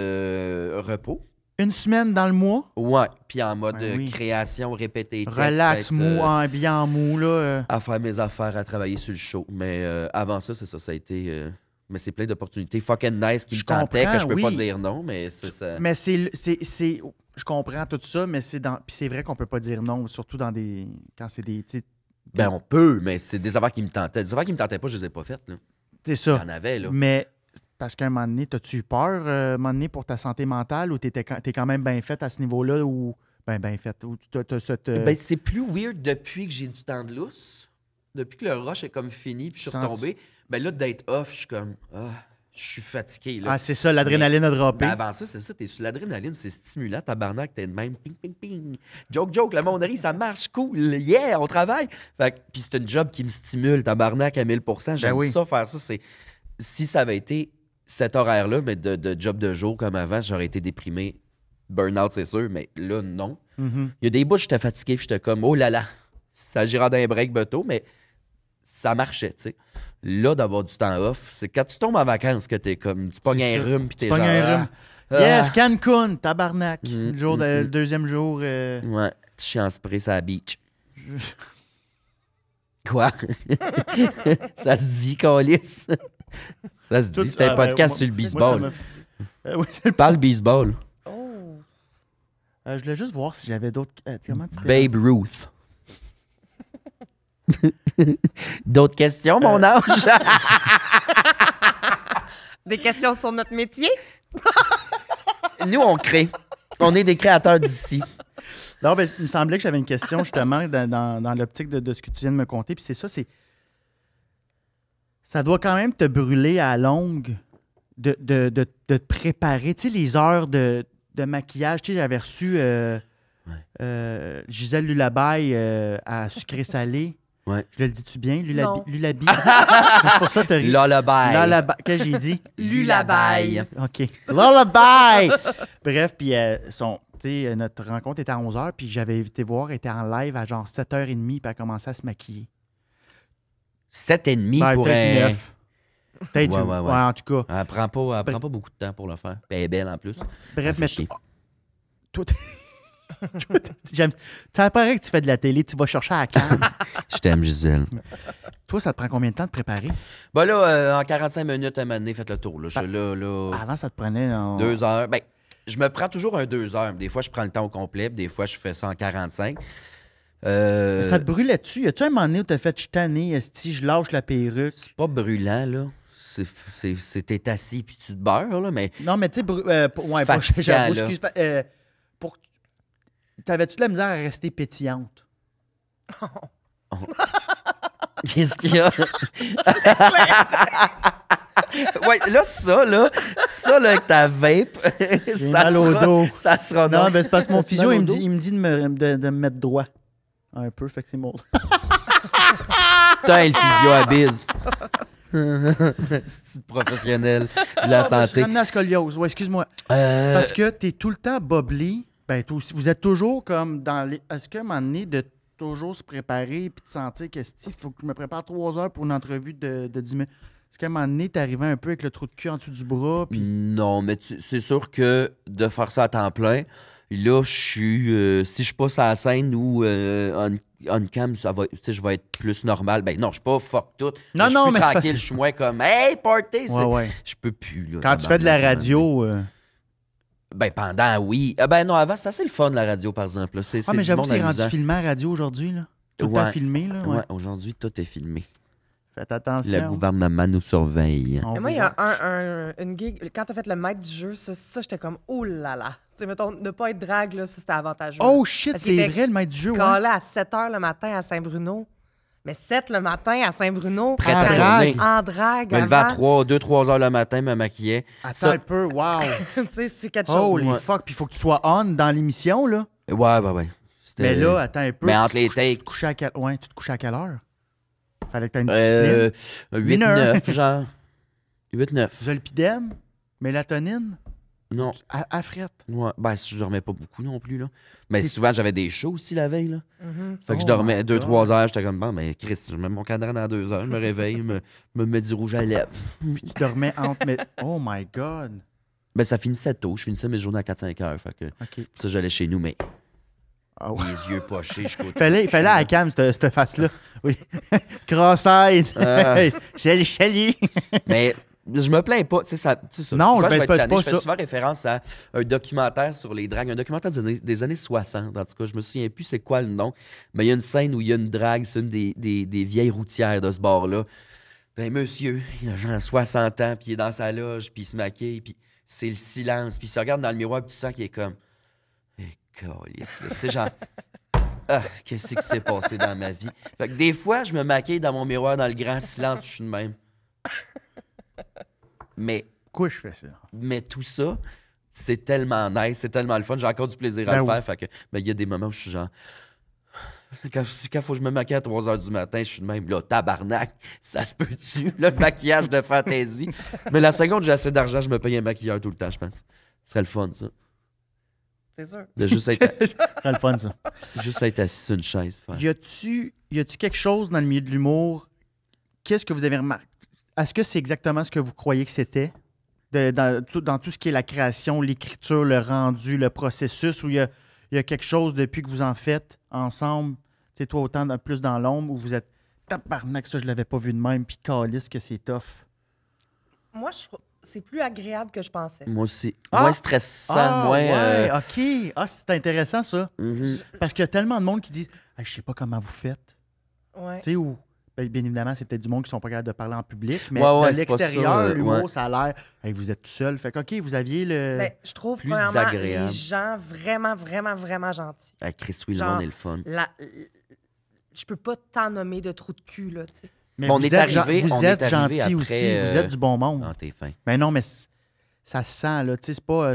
repos. Une semaine dans le mois, Ouais, puis en mode Ben oui. création, répéter. texte, relax, être, mou, ambiant mou, là. à faire mes affaires, à travailler sur le show. Mais avant ça, c'est ça, ça a été... mais c'est plein d'opportunités fucking nice qui Je me tentaient, que je peux comprends, pas oui. dire non, mais c'est ça. Mais je comprends tout ça, mais puis c'est vrai qu'on peut pas dire non, surtout quand c'est des, tu sais, Ben, on peut, mais c'est des affaires qui me tentaient. Des affaires qui me tentaient pas, je les ai pas faites, là. c'est Il y ça. en avait, là. Mais parce qu'à un moment donné, t'as-tu eu peur, un moment donné, pour ta santé mentale, ou t'es quand même bien fait à ce niveau-là, ou bien fait, ou t'as cette... Ben, c'est plus weird depuis que j'ai du temps de lousse. Depuis que le rush est comme fini, puis je suis Sens- retombé. Ben là, d'être off, je suis comme... je suis fatigué, là. Ah, c'est ça, l'adrénaline a droppé. Ben avant ça, c'est ça, t'es sur l'adrénaline, c'est stimulant, tabarnak, t'es de même, ping, ping, ping. Joke, le monde rit, ça marche, cool, yeah, on travaille. Fait que, puis c'est un job qui me stimule, tabarnak, à 1000%. J'aime oui. ça, faire ça. Si ça avait été cet horaire-là, mais de job de jour comme avant, j'aurais été déprimé. Burnout, c'est sûr, mais là, non. Mhm. Il y a des bouts, j'étais fatigué, puis j'étais comme, oh là là, ça gira d'un break bateau, mais ça marchait, tu sais. Là, d'avoir du temps off, c'est quand tu tombes en vacances que t'es comme, tu pognes C'est un ça. rhume, puis t'es Tu pognes genre... un rhume. ah, Yes, Cancun, tabarnak. Mm, Le deuxième jour. Ouais, tu chies en spray sur la beach. Quoi? Ça se dit, Calis? Ça se dit, c'était un podcast sur le baseball. Parle baseball. Oh! Je voulais juste voir si j'avais d'autres... comment tu Babe Ruth. D'autres questions, mon ange? Des questions sur notre métier? Nous, on crée. On est des créateurs d'ici. Non, ben, il me semblait que j'avais une question justement dans l'optique de ce que tu viens de me conter. Puis c'est ça, ça doit quand même te brûler à la longue de te préparer. Tu sais, les heures de maquillage. Tu sais, j'avais reçu Gisèle Lullaby à Sucré Salé. Ouais. Je le dis-tu bien? Non. Lullaby. C'est pour ça que tu ris. Lullaby. Lullaby. Qu'est-ce que j'ai dit? Lullaby. OK. Lullaby! Bref, puis notre rencontre était à 11h, puis j'avais été voir, elle était en live à genre 7h30, puis elle a commencé à se maquiller. 7,5 Ben, pour peut-être un... 9. Peut-être Ouais, 8. ouais, ouais. En tout cas. Elle prend pas beaucoup de temps pour le faire. Puis elle est belle en plus. Bref, fait mais chier. toi, ça paraît que tu fais de la télé, tu vas chercher à la canne. Je t'aime, Gisèle. Toi, ça te prend combien de temps de préparer? Ben là, en 45 minutes, à un moment donné, faites le tour. Là. Je suis là, Avant, ça te prenait... 2 heures. Ben, je me prends toujours un 2 heures. Des fois, je prends le temps au complet. Puis des fois, je fais ça en 45. Ça te brûle là-dessus? Y a-tu un moment donné où t'as fait « je suis tanné, esti, je lâche la perruque C'est pas brûlant, là. T'es assis puis tu te beurres, là, mais... ». Non, mais tu sais, ouais, fatigant, j'avoue, là. excuse. T'avais-tu de la misère à rester pétillante? Qu'est-ce qu'il y a? Ouais, là, avec ta vape, J'ai mal au dos. ça sera Non, non. ben c'est parce que mon physio, Mal au il me dos? dit de me mettre droit. Un peu, fait que c'est mon... Putain, le physio à bise. C'est professionnel de la Je santé. suis ramené à scoliose. Ouais, excuse-moi. Parce que t'es tout le temps boblé. Ben, toi aussi, vous êtes toujours comme dans les... Est-ce qu'à un moment donné, de toujours se préparer et de sentir que il faut que je me prépare 3 heures pour une entrevue de 10 minutes. Est-ce qu'à un moment donné, t'es arrivé un peu avec le trou de cul en dessous du bras? Puis... Non, mais c'est sûr que de faire ça à temps plein, là, je suis... si je passe à la scène ou on cam, ça va, je vais être plus normal. Ben non, je suis pas fuck tout. Non, je suis non, plus mais c'est tranquille, facile. je suis moins comme « Hey, party! » Ouais. Je peux plus, là. Quand tu fais de la radio... Ben, pendant, oui. Ben non, avant, c'était assez le fun, la radio, par exemple. Là. C'est mais du j'avoue monde que c'est rendu amusant. filmé à radio aujourd'hui, là. Tout le temps Ouais. filmé, là. Ouais, Ouais. aujourd'hui, tout est filmé. Faites attention. Le gouvernement nous surveille. On Mais moi, il y voit. a une gig, quand t'as fait le maître du jeu, ça j'étais comme, oh là là. Tu sais, mettons, ne pas être drague, là, ça, c'était avantageux. Oh shit, Parce qu'il c'est était vrai, le maître du jeu, ouais. Calé à 7 h le matin à Saint-Bruno. Mais 7 le matin à Saint-Bruno. Prête En à drague. tourner. En drague. Je me levais à avant. 2-3 heures le matin, me maquillais. Attends Ça- un peu, wow. Tu sais, c'est quelque chose. Holy Ouais. fuck. Puis il faut que tu sois on dans l'émission, là. Ouais. C'était- Mais là, attends un peu. Mais entre les Tu takes, te couchais à quelle... Ouais, tu te couchais à quelle heure? Fallait que tu aies une discipline. 8-9, genre. 8-9. Zolpidem? Mélatonine? Non. À frette. Ouais. Ben, je dormais pas beaucoup non plus, là. Mais souvent, j'avais des shows aussi la veille, là. Mhm. Fait que je Oh dormais my 2-3 heures. J'étais comme, bon, mais Chris, je mets mon cadran dans 2 heures, je me réveille, me mets du rouge à lèvres. Puis tu dormais entre... Oh my God. Ben, ça finissait tôt. Je finissais mes journées à 4-5 heures. Fait que OK. ça, j'allais chez nous, mais Ah ouais. les yeux pochés jusqu'au Fallait à la cam, cette face-là. Oui. Cross-eyed. Ah. Salut. Mais je me plains pas. Tu sais, c'est ça. Non, Souvent, ben, je vais c'est pas- être c'est tanné. pas Je fais ça. souvent référence à un documentaire sur les dragues. Un documentaire des années 60. En tout cas, je me souviens plus c'est quoi le nom. Mais il y a une scène où il y a une drague. C'est une des vieilles routières de ce bord-là. Un monsieur, il a genre 60 ans, puis il est dans sa loge, puis il se maquille, puis c'est le silence. Puis il se regarde dans le miroir, puis tu sens qu'il est comme... Câlisse, là. Tu sais, genre... Ah, qu'est-ce qui s'est passé dans ma vie? Fait que des fois, je me maquille dans mon miroir dans le grand silence, puis je suis de même. Mais Pourquoi je fais ça? Mais tout ça, c'est tellement nice, c'est tellement le fun. J'ai encore du plaisir à Ben le oui. faire. Fait que, il y a des moments où je suis genre. Quand faut que je me maquille à 3 h du matin, je suis de même, là, tabarnak, ça se peut-tu, le maquillage de fantaisie. Mais la seconde, j'ai assez d'argent, je me paye un maquilleur tout le temps, je pense. Ce serait le fun, ça. C'est sûr. De juste être, C'est le fun, ça. juste être assis sur une chaise. Faire. Y a-tu quelque chose dans le milieu de l'humour? Qu'est-ce que vous avez remarqué? Est-ce que c'est exactement ce que vous croyez que c'était? Dans tout ce qui est la création, l'écriture, le rendu, le processus, où il y a quelque chose depuis que vous en faites ensemble, tu sais, toi autant plus dans l'ombre, où vous êtes tabarnak, ça je l'avais pas vu de même, puis calisse que c'est tough. Moi, c'est plus agréable que je pensais. Moi aussi. Ah! Moins stressant, moins. ouais, OK. Ah, c'est intéressant ça. Mhm. Parce qu'il y a tellement de monde qui disent hey, je sais pas comment vous faites. Ouais. Tu sais, ou bien évidemment, c'est peut-être du monde qui sont pas capables de parler en public, mais Ouais, de c'est pas l'extérieur, ça, l'humour, ouais. ça a l'air hey, vous êtes tout seul. Fait que OK, vous aviez le. Ben, je trouve plus premièrement agréable. les gens vraiment, vraiment, vraiment gentils. Ah, Chris, oui, le Genre, monde est le fun. Je peux pas t'en nommer de trous de cul, là, tu sais. mais on vous est êtes, arrivé- vous on êtes est arrivé gentil après, aussi, vous êtes du bon monde. Ah, t'es fin. Mais non, mais ça se sent, là. Tu sais, c'est pas.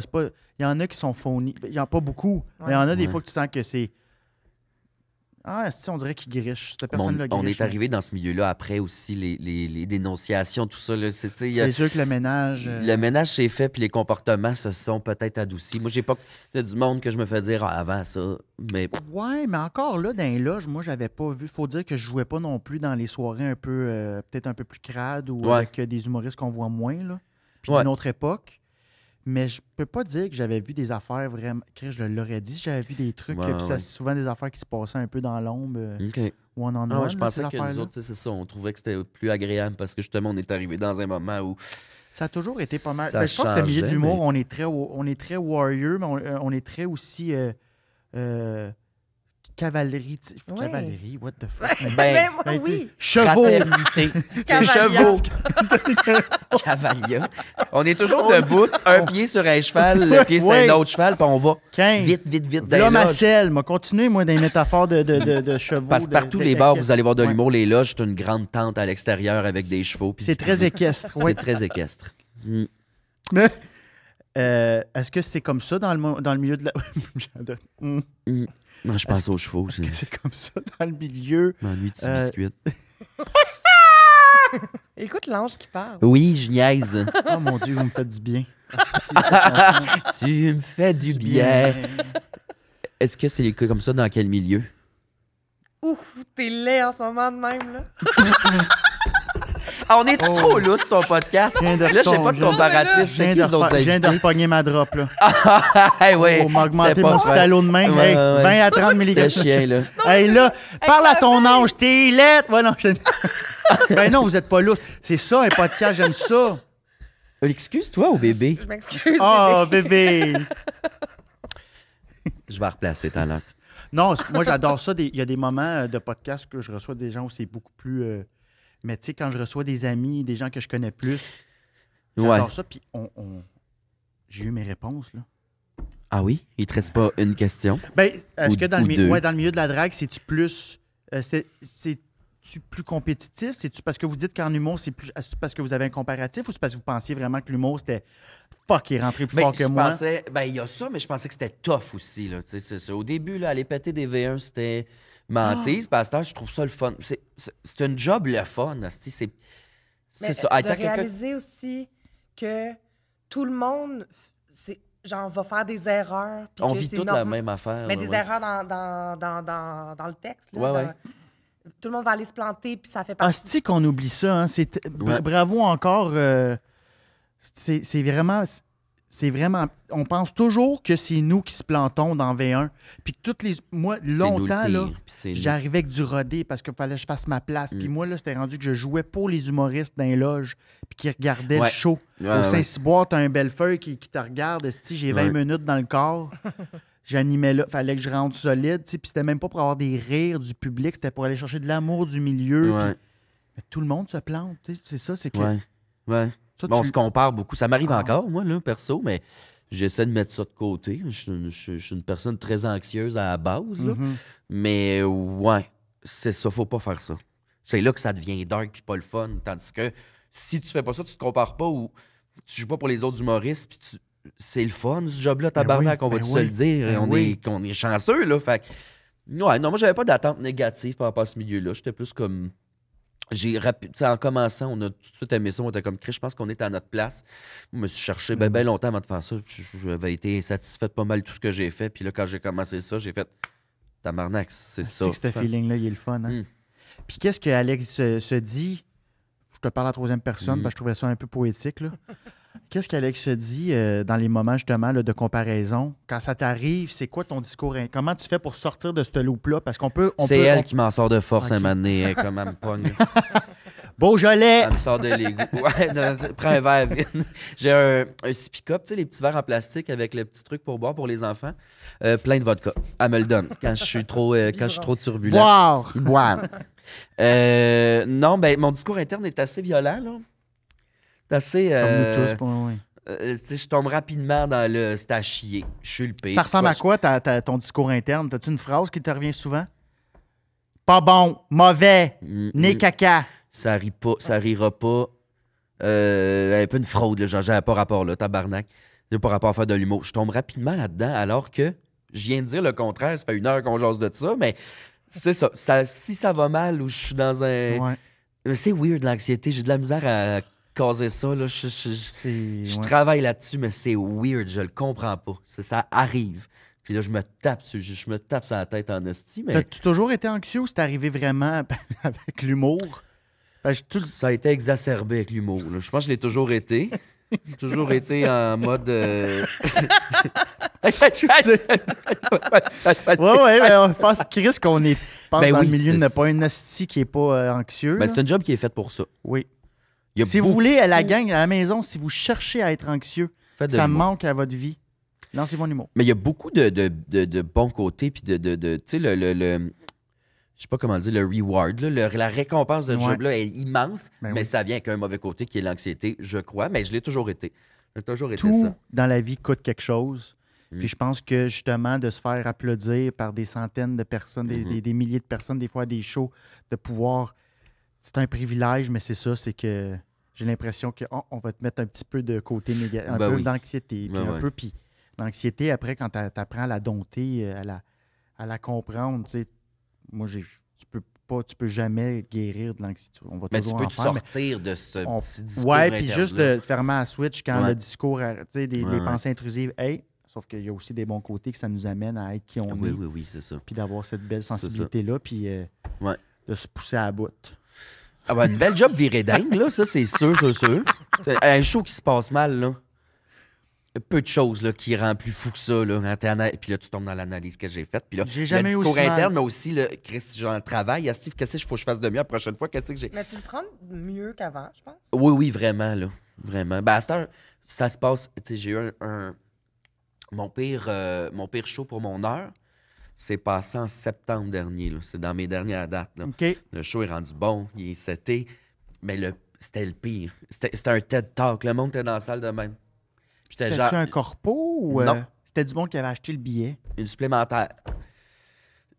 Il y en a qui sont phonies. Il n'y en a pas beaucoup. Mais il y en a des Ouais. fois que tu sens que c'est. Ah, on dirait qu'ils grichent. Cette Mais personne-là on griche. est arrivé dans ce milieu-là après aussi, les dénonciations, tout ça. Là, tu sais, il y a- C'est sûr que le ménage. Le ménage s'est fait, puis les comportements se sont peut-être adoucis. Moi, j'ai pas. C'est du monde que je me fais dire ah, avant ça. Mais Ouais, mais encore là, dans les loges, moi, j'avais pas vu. Faut dire que je jouais pas non plus dans les soirées un peu, peut-être un peu plus crades ou Ouais. avec des humoristes qu'on voit moins, là. Puis Ouais. d'une autre époque. Mais je peux pas dire que j'avais vu des affaires vraiment. Chris, je l'aurais dit, j'avais vu des trucs. Ouais, Puis ça, ouais. c'est souvent des affaires qui se passaient un peu dans l'ombre, OK. one-on-one. Ah ouais, je là, pensais ces que nous affaires-là. autres, tu sais, c'est ça. On trouvait que c'était plus agréable parce que justement, on est arrivé dans un moment où. Ça a toujours été pas mal. Ça Ben, je pense que le milieu de changeait, l'humour, mais- on est très warrior, mais on est très aussi cavalerie. Ouais. Cavalerie, what the fuck? Mais- Ben, moi, ben, oui. chevaux! Fraternité. Cavalia. Chevaux. Cavalia. On est toujours debout, un pied sur un cheval, le pied sur Ouais. un autre cheval, puis on va 15. vite dans Là, les ma loges. selle, m'a continué, moi, dans les métaphores de chevaux. Parce que de- partout de les bars, caquettes. vous allez voir de Ouais. l'humour, les loges, c'est une grande tente à l'extérieur avec des chevaux. puis C'est du très public. équestre, C'est oui. très équestre. Mm. Est-ce que c'était comme ça dans le milieu de la... J'adore. Moi, je pense aux chevaux aussi. Est-ce que c'est comme ça dans le milieu? Je m'ennuie de ces Euh, biscuits. Écoute l'ange qui parle. Oui, je niaise. Oh mon Dieu, vous me faites du bien. Tu me fais du bien. Est-ce que c'est comme ça dans quel milieu? Ouf, t'es laid en ce moment de même, là. Ah, on est trop lousse, ton podcast? Je viens de Là, je sais pas de retomber. comparatif. Je C'était viens qui de les autres je viens de invités? repogner ma drop, là. Hey, ouais, Pour m'augmenter c'était pas mon vrai. stalo de même. Ouais, Hey, ouais. 20 à 30 C'était mg. chien, là. Hey, là, parle à ton ange, t'es lettre. Ouais, non, ben non, vous êtes pas lousse. C'est ça, un podcast, j'aime ça. Excuse-toi au bébé. Je m'excuse. Oh, bébé. bébé. Je vais replacer tout à l'heure. Non, moi, j'adore ça. Il y a des moments de podcast que je reçois des gens où c'est beaucoup plus... Mais tu sais, quand je reçois des amis, des gens que je connais plus, j'adore Ouais. ça. Puis j'ai eu mes réponses, là. Ah oui? Il te reste pas une question? Ben, est-ce Ou- que dans ou le, deux. ouais, dans le milieu de la drague, c'est-tu plus... c'est-tu plus compétitif? C'est-tu parce que vous dites qu'en humour, c'est-tu parce que vous avez un comparatif ou c'est parce que vous pensiez vraiment que l'humour, c'était fuck, il est rentré plus fort que moi? Il y a ça, mais je pensais que c'était tough aussi. Là. Au début, là, aller péter des V1, c'était mentise. Parce que je trouve ça le fun. C'est un job le fun. C'est ça. De réaliser aussi que tout le monde va faire des erreurs. On vit toute la même affaire. Mais des erreurs dans le texte. Là, tout le monde va aller se planter, puis ça fait partie. Asti qu'on oublie ça. Hein? Bravo encore. C'est vraiment. On pense toujours que c'est nous qui se plantons dans V1. Puis que moi, longtemps, là, j'arrivais avec du rodé parce qu'il fallait que je fasse ma place. Puis moi, là, c'était rendu que je jouais pour les humoristes dans les loges puis qui regardaient le show. Au Saint-Cyboire, t'as un Bellefeuille qui te regarde. Esti, j'ai 20 minutes dans le corps. J'animais là. Fallait que je rentre solide. Puis c'était même pas pour avoir des rires du public. C'était pour aller chercher de l'amour du milieu. Mais tout le monde se plante. C'est ça, c'est que... Ça, on se compare beaucoup. Ça m'arrive encore, moi, là, perso, mais j'essaie de mettre ça de côté. Je suis une personne très anxieuse à la base, là. Mais c'est ça, faut pas faire ça. C'est là que ça devient dark puis pas le fun. Tandis que si tu fais pas ça, tu te compares pas ou tu joues pas pour les autres humoristes, puis c'est le fun, ce job-là, tabarnak, on va se le dire. On est chanceux, là. Fait non, moi, j'avais pas d'attente négative par rapport à ce milieu-là. J'étais plus comme... En commençant, on a tout de suite aimé ça. On était comme Chris, je pense qu'on est à notre place. Je me suis cherché bien longtemps avant de faire ça. J'avais été insatisfait de pas mal de tout ce que j'ai fait. Puis là, quand j'ai commencé ça, j'ai fait tabarnak, c'est ça. C'est que ce feeling-là, il est le fun. Hein? Puis qu'est-ce que Alex se dit? Je te parle à la troisième personne parce que je trouvais ça un peu poétique. Là. Qu'est-ce qu'Alex se dit dans les moments justement là, de comparaison? Quand ça t'arrive, c'est quoi ton discours? Comment tu fais pour sortir de ce loop-là? Parce qu'on peut. C'est elle qui m'en sort de force un moment donné, comme elle me pogne. Beaujolais! Elle me sort de l'égout. Prends un verre vide. J'ai un six pick-up, tu sais, les petits verres en plastique avec le petit truc pour boire pour les enfants. Plein de vodka. Elle me le donne quand je suis trop turbulent. Boire! Non, mon discours interne est assez violent, là. C'est assez... Comme nous tous, je tombe rapidement dans le « c'est à chier ». Je suis le pire. Ça ressemble à quoi ton discours interne? T'as-tu une phrase qui te revient souvent? Pas bon, mauvais, né caca. Ça rira pas. Un peu une fraude, là, genre, j'avais pas rapport là, tabarnak. J'ai pas rapport à faire de l'humour. Je tombe rapidement là-dedans, alors que je viens de dire le contraire. Ça fait 1 heure qu'on jase de ça, mais c'est ça. Si ça va mal ou je suis dans un... C'est weird, l'anxiété. J'ai de la misère à caser ça. Là. Je travaille là-dessus, mais c'est weird. Je le comprends pas. Ça arrive. Puis là, je me tape sur la tête en esti. Mais... T'as-tu toujours été anxieux ou c'est arrivé vraiment avec l'humour? Ça a été exacerbé avec l'humour. Je pense que je l'ai toujours été. J'ai toujours été en mode... mais je pense, Chris, qu'on est dans le milieu de ne pas un esti qui n'est pas anxieux. C'est un job qui est fait pour ça. Oui. Si vous voulez, à la gang, à la maison, si vous cherchez à être anxieux, ça manque à votre vie. Lancez mon humour. Mais il y a beaucoup de bons côtés, puis tu sais, je sais pas comment dire, le reward, là, la récompense de ce job-là est immense, mais ça vient avec un mauvais côté qui est l'anxiété, je crois, mais je l'ai toujours été. Tout dans la vie coûte quelque chose. Puis je pense que justement, de se faire applaudir par des centaines de personnes, des milliers de personnes, des fois à des shows, de pouvoir... C'est un privilège, mais c'est ça, c'est que j'ai l'impression qu'on va te mettre un petit peu de côté négatif, un peu d'anxiété, puis l'anxiété, après, quand tu apprends à la dompter, à la comprendre, tu sais, moi, tu peux jamais guérir de l'anxiété. On va toujours tu peux sortir de ce petit discours. Oui, puis juste de fermer la switch quand le discours, tu sais, des pensées intrusives, sauf qu'il y a aussi des bons côtés que ça nous amène à être qui on est. Oui, c'est ça. Puis d'avoir cette belle sensibilité-là, puis de se pousser à la bout. Une belle job virée dingue, là, ça, c'est sûr. Un show qui se passe mal, là. Peu de choses là, qui rend plus fou que ça. Là, puis là, tu tombes dans l'analyse que j'ai faite. Puis là, j'ai jamais le discours aussi interne, mais aussi, le Chris, genre, le travail. Steve, qu'est-ce qu'il faut que je fasse de mieux la prochaine fois? Qu'est-ce que j'ai... Mais tu le prends mieux qu'avant, je pense. Oui, vraiment, là. Vraiment. À cette heure, ça se passe... Tu sais, j'ai eu mon pire show pour mon heure, c'est passé en septembre dernier. Là. C'est dans mes dernières dates. Là. Okay. Le show est rendu bon. Il est seté. Mais c'était le pire. C'était un TED Talk. Le monde était dans la salle de même. C'était-tu un corpo ou c'était du monde qui avait acheté le billet? Une supplémentaire.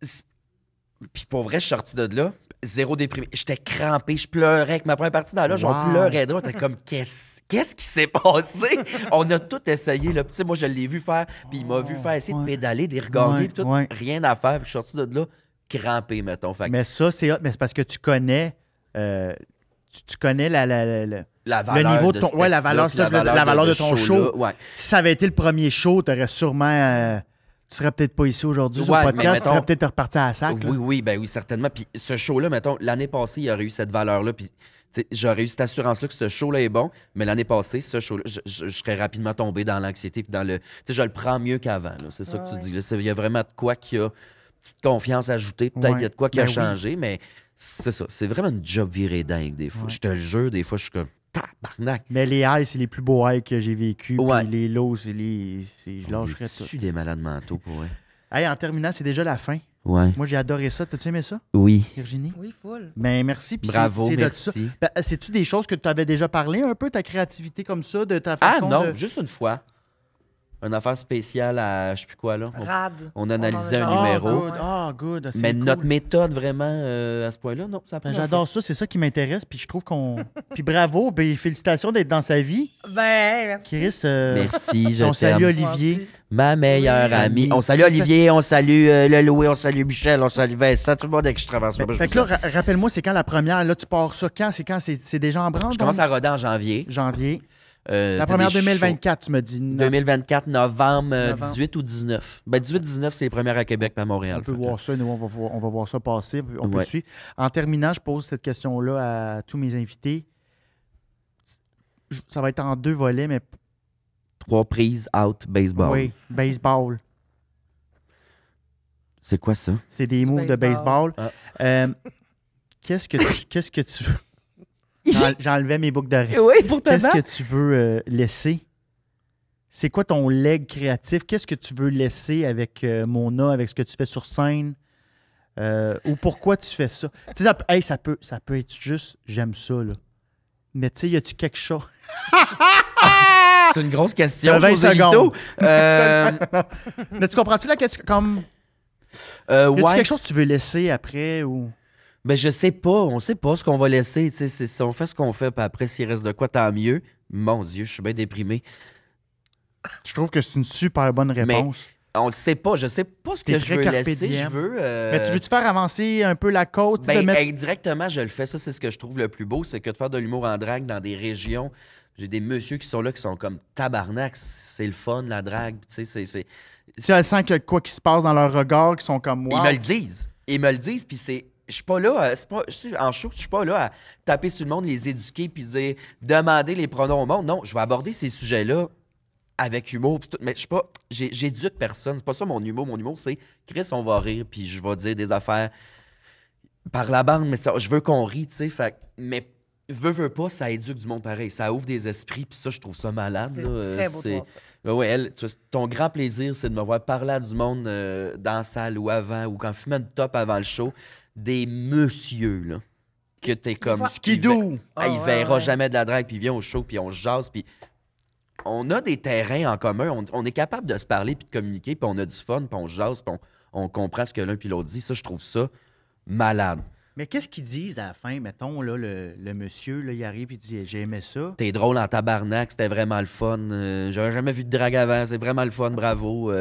Puis pour vrai, je suis sorti de là. zéro déprimé. J'étais crampé, je pleurais avec ma première partie dans la loge, Wow. on pleurait drôle. T'es comme, qu'est-ce qui s'est passé? On a tout essayé, là. Tu sais, moi, je l'ai vu faire, puis il m'a vu faire essayer de pédaler, de regarder, Ouais, puis tout, ouais. rien à faire. Puis je suis sorti de là, crampé, mettons. Fait que Mais ça, c'est hot, mais c'est parce que tu connais. Tu connais la valeur niveau de de ton- ce ouais, la texte-là, valeur, puis ça, la valeur de ton show-là. show. Ouais. Si ça avait été le premier show, t'aurais sûrement. Tu serais peut-être pas ici aujourd'hui sur Ouais, le mais podcast, tu mettons- serais peut-être reparti à la sac. là. Oui, oui, certainement. Puis ce show-là, mettons, l'année passée, il aurait eu cette valeur-là. Puis tu sais, j'aurais eu cette assurance-là que ce show-là est bon. Mais l'année passée, ce show-là, je serais rapidement tombé dans l'anxiété. Puis dans le. Tu sais, je le prends mieux qu'avant. Là. C'est ça que tu Ouais. dis. Là. Il y a vraiment de quoi qui a petite confiance ajoutée. Peut-être Ouais. il y a de quoi qui a Ben oui. changé. Mais c'est ça. C'est vraiment une job virée dingue, des fois. Ouais. Je te le jure, des fois, je suis comme tabarnak. Mais les highs, c'est les plus beaux highs que j'ai vécu. Ouais. Puis les lows, c'est les. Je lâcherais tout. Je suis des malades mentaux, pour vrai. Hey, en terminant, c'est déjà la fin. Ouais. Moi, j'ai adoré ça. T'as-tu aimé ça, Oui. Virginie? Oui, full. Ben, merci. Puis Bravo, c'est de ça. merci. Ben, c'est-tu des choses que tu avais déjà parlé un peu, ta créativité comme ça, de ta Ah façon non, de... juste une fois. Une affaire spéciale à je sais plus quoi là. Rad. On analysait en un a numéro. parlé, Good. Ah, good. C'est Mais cool. notre méthode vraiment à ce point-là, non, ça a Ben, pris j'adore ça, c'est ça qui m'intéresse, puis je trouve qu'on... Puis bravo, puis félicitations d'être dans sa vie. Ben, merci. Chris, Merci, je on salue t'aime. Olivier. Ma meilleure Oui. amie. On salue Olivier, on salue le Louis, on salue Michel, on salue Vincent, tout le monde avec qui je travaille. Ben, fait que là, rappelle-moi, c'est quand la première? Là, tu pars ça quand? C'est déjà en branche? Je commence donc? à roder en janvier. Janvier. La La première 2024, tu me dis. 2024, novembre, Novembre. 18 ou 19. Ben 18-19, c'est les premières à Québec et à Montréal. On peut Fait que- voir ça, nous, on va voir ça passer. On peut Ouais. le suivre. En terminant, je pose cette question-là à tous mes invités. Ça va être en 2 volets, mais 3 prises, out, baseball. oui, baseball. C'est quoi ça? C'est des moves de baseball. baseball. Qu'est-ce que tu veux? J'enlevais mes boucles d'oreilles. Oui, pourtant. Qu'est-ce que tu veux laisser? C'est quoi ton leg créatif? Qu'est-ce que tu veux laisser avec Mona, avec ce que tu fais sur scène? Ou pourquoi tu fais ça? Tu sais, ça peut être juste, j'aime ça, là. Mais tu sais, y a-tu quelque chose? C'est une grosse question, T'as 20 José secondes. Lito. Mais tu comprends-tu la question? Comme, y a-tu Ouais. quelque chose que tu veux laisser après? Ou... Ben, je sais pas. On sait pas ce qu'on va laisser. Tu sais, si on fait ce qu'on fait, puis après, s'il reste de quoi, tant mieux. Mon Dieu, je suis bien déprimé. Je trouve que c'est une super bonne réponse. On le sait pas. Je sais pas ce T'es que je très veux carpe laisser. diem. Je veux. Mais tu veux-tu faire avancer un peu la cause? tu sais, Ben, de mettre- indirectement, je le fais. Ça, c'est ce que je trouve le plus beau. C'est que de faire de l'humour en drague dans des régions. J'ai des messieurs qui sont là, qui sont comme tabarnak. C'est le fun, la drague. Tu sais, Si elle sent qu'il y a quoi qui se passe dans leur regard, qui sont comme Ils wow. me le disent. Ils me le disent, puis c'est. Je suis pas là, en show, je suis pas là à taper sur le monde, les éduquer, puis dire, demander les pronoms au monde. Non, je vais aborder ces sujets-là avec humour, puis tout. Mais je suis pas. J'éduque personne. C'est pas ça mon humour. Mon humour, c'est Chris, on va rire, puis je vais dire des affaires par la bande, mais ça, je veux qu'on rie, tu sais. Mais veux pas, ça éduque du monde pareil. Ça ouvre des esprits, puis ça, je trouve ça malade. C'est là. très beau de voir ça. Ouais, ton grand plaisir, c'est de me voir parler à du monde dans la salle ou avant, ou quand je fumais une top avant le show, des messieurs, là, que t'es comme... fois- Skidoo. Ah, il Ah, verra ouais. jamais de la drague, puis il vient au show, puis on se jase, puis on a des terrains en commun, on est capable de se parler, puis de communiquer, puis on a du fun, puis on se jase, puis on comprend ce que l'un puis l'autre dit. Ça, je trouve ça malade. Mais qu'est-ce qu'ils disent à la fin, mettons, là, le monsieur, là, il arrive et il dit « J'ai aimé ça ». T'es drôle en tabarnak, c'était vraiment le fun. J'avais jamais vu de drague avant, c'est vraiment le fun, bravo.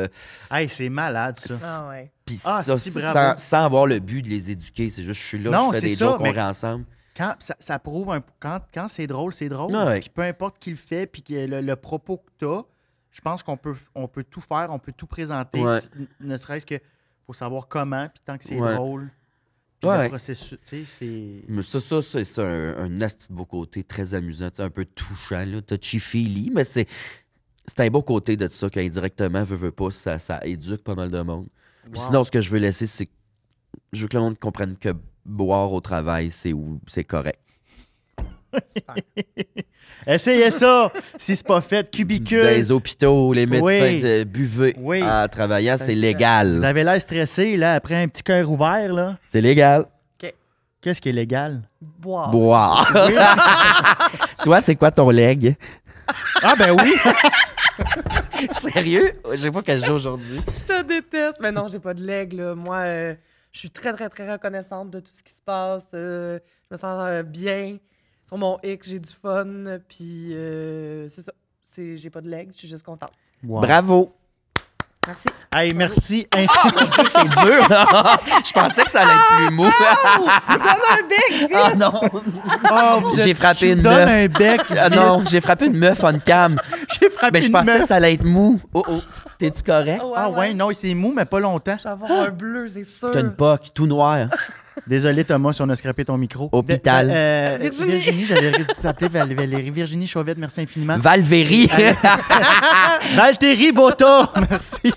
Hey, c'est malade, ça. Ah ouais. Puis Ah, ça, c'est-tu, bravo. sans avoir le but de les éduquer, c'est juste je suis là, Non, je fais c'est des ça, jokes, on mais- rit ensemble. Quand ça prouve quand c'est drôle, c'est drôle. Ouais. Puis peu importe qui le fait, puis que le propos que tu as, je pense qu'on peut tout faire, on peut tout présenter. Ouais. Ne serait-ce que faut savoir comment, puis tant que c'est Ouais. drôle. Puis Ouais. le processus, tu sais, c'est. Mais c'est un asti de beau côté, très amusant, tu sais, un peu touchant, là, touchy-feely, mais c'est un beau côté de ça qu'indirectement, veut pas, ça éduque pas mal de monde. Puis Wow. sinon, ce que je veux laisser, c'est que je veux que le monde comprenne que boire au travail, c'est correct. Super. Essayez ça, si c'est pas fait. Cubicule. Dans les hôpitaux, les médecins Oui. disent, buvez Oui. en travaillant, c'est Vous légal. Vous avez l'air stressé, là, après un petit cœur ouvert, là. C'est légal. Qu'est-ce qui est légal? Boire. Boire. Oui. Toi, c'est quoi ton leg? Ah, ben oui! Sérieux? Je sais pas quel jour aujourd'hui. Je te déteste. Mais non, j'ai pas de leg, là. Moi, je je suis très, très, très reconnaissante de tout ce qui se passe. Je me sens bien. Sur mon X, j'ai du fun. Puis c'est ça. J'ai pas de legs, je suis juste contente. Wow. Bravo. Merci. Hey, merci. C'est dur. Je pensais que ça allait être plus mou. Donne un bec, vite! Ah non. Oh, J'ai frappé une Donne meuf. un bec. Ah non, j'ai frappé une meuf on cam. J'ai frappé Mais je une pensais meuf. que ça allait être mou. Oh oh. T'es-tu correct? Ah ouais, non, c'est mou, mais pas longtemps. Je vais avoir un bleu, c'est sûr. T'as une poque, tout noir. Désolé, Thomas, si on a scrappé ton micro. Hôpital. Virginie. J'avais dû t'appeler Valérie. Virginie Chauvette, merci infiniment. Valvéry. Valtteri Botto, merci.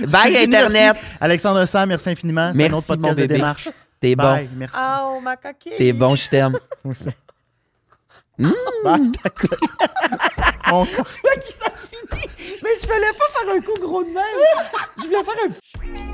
Bye Virginie, Internet. merci. Alexandre Sam, merci infiniment. C'est un Merci, autre mon podcast de bébé. démarche. T'es bon. Bye, merci. Oh, ma coquille. T'es bon, je t'aime. Aussi. Bye, ta colle. On- Mais je voulais pas faire un coup gros de même. Je voulais faire un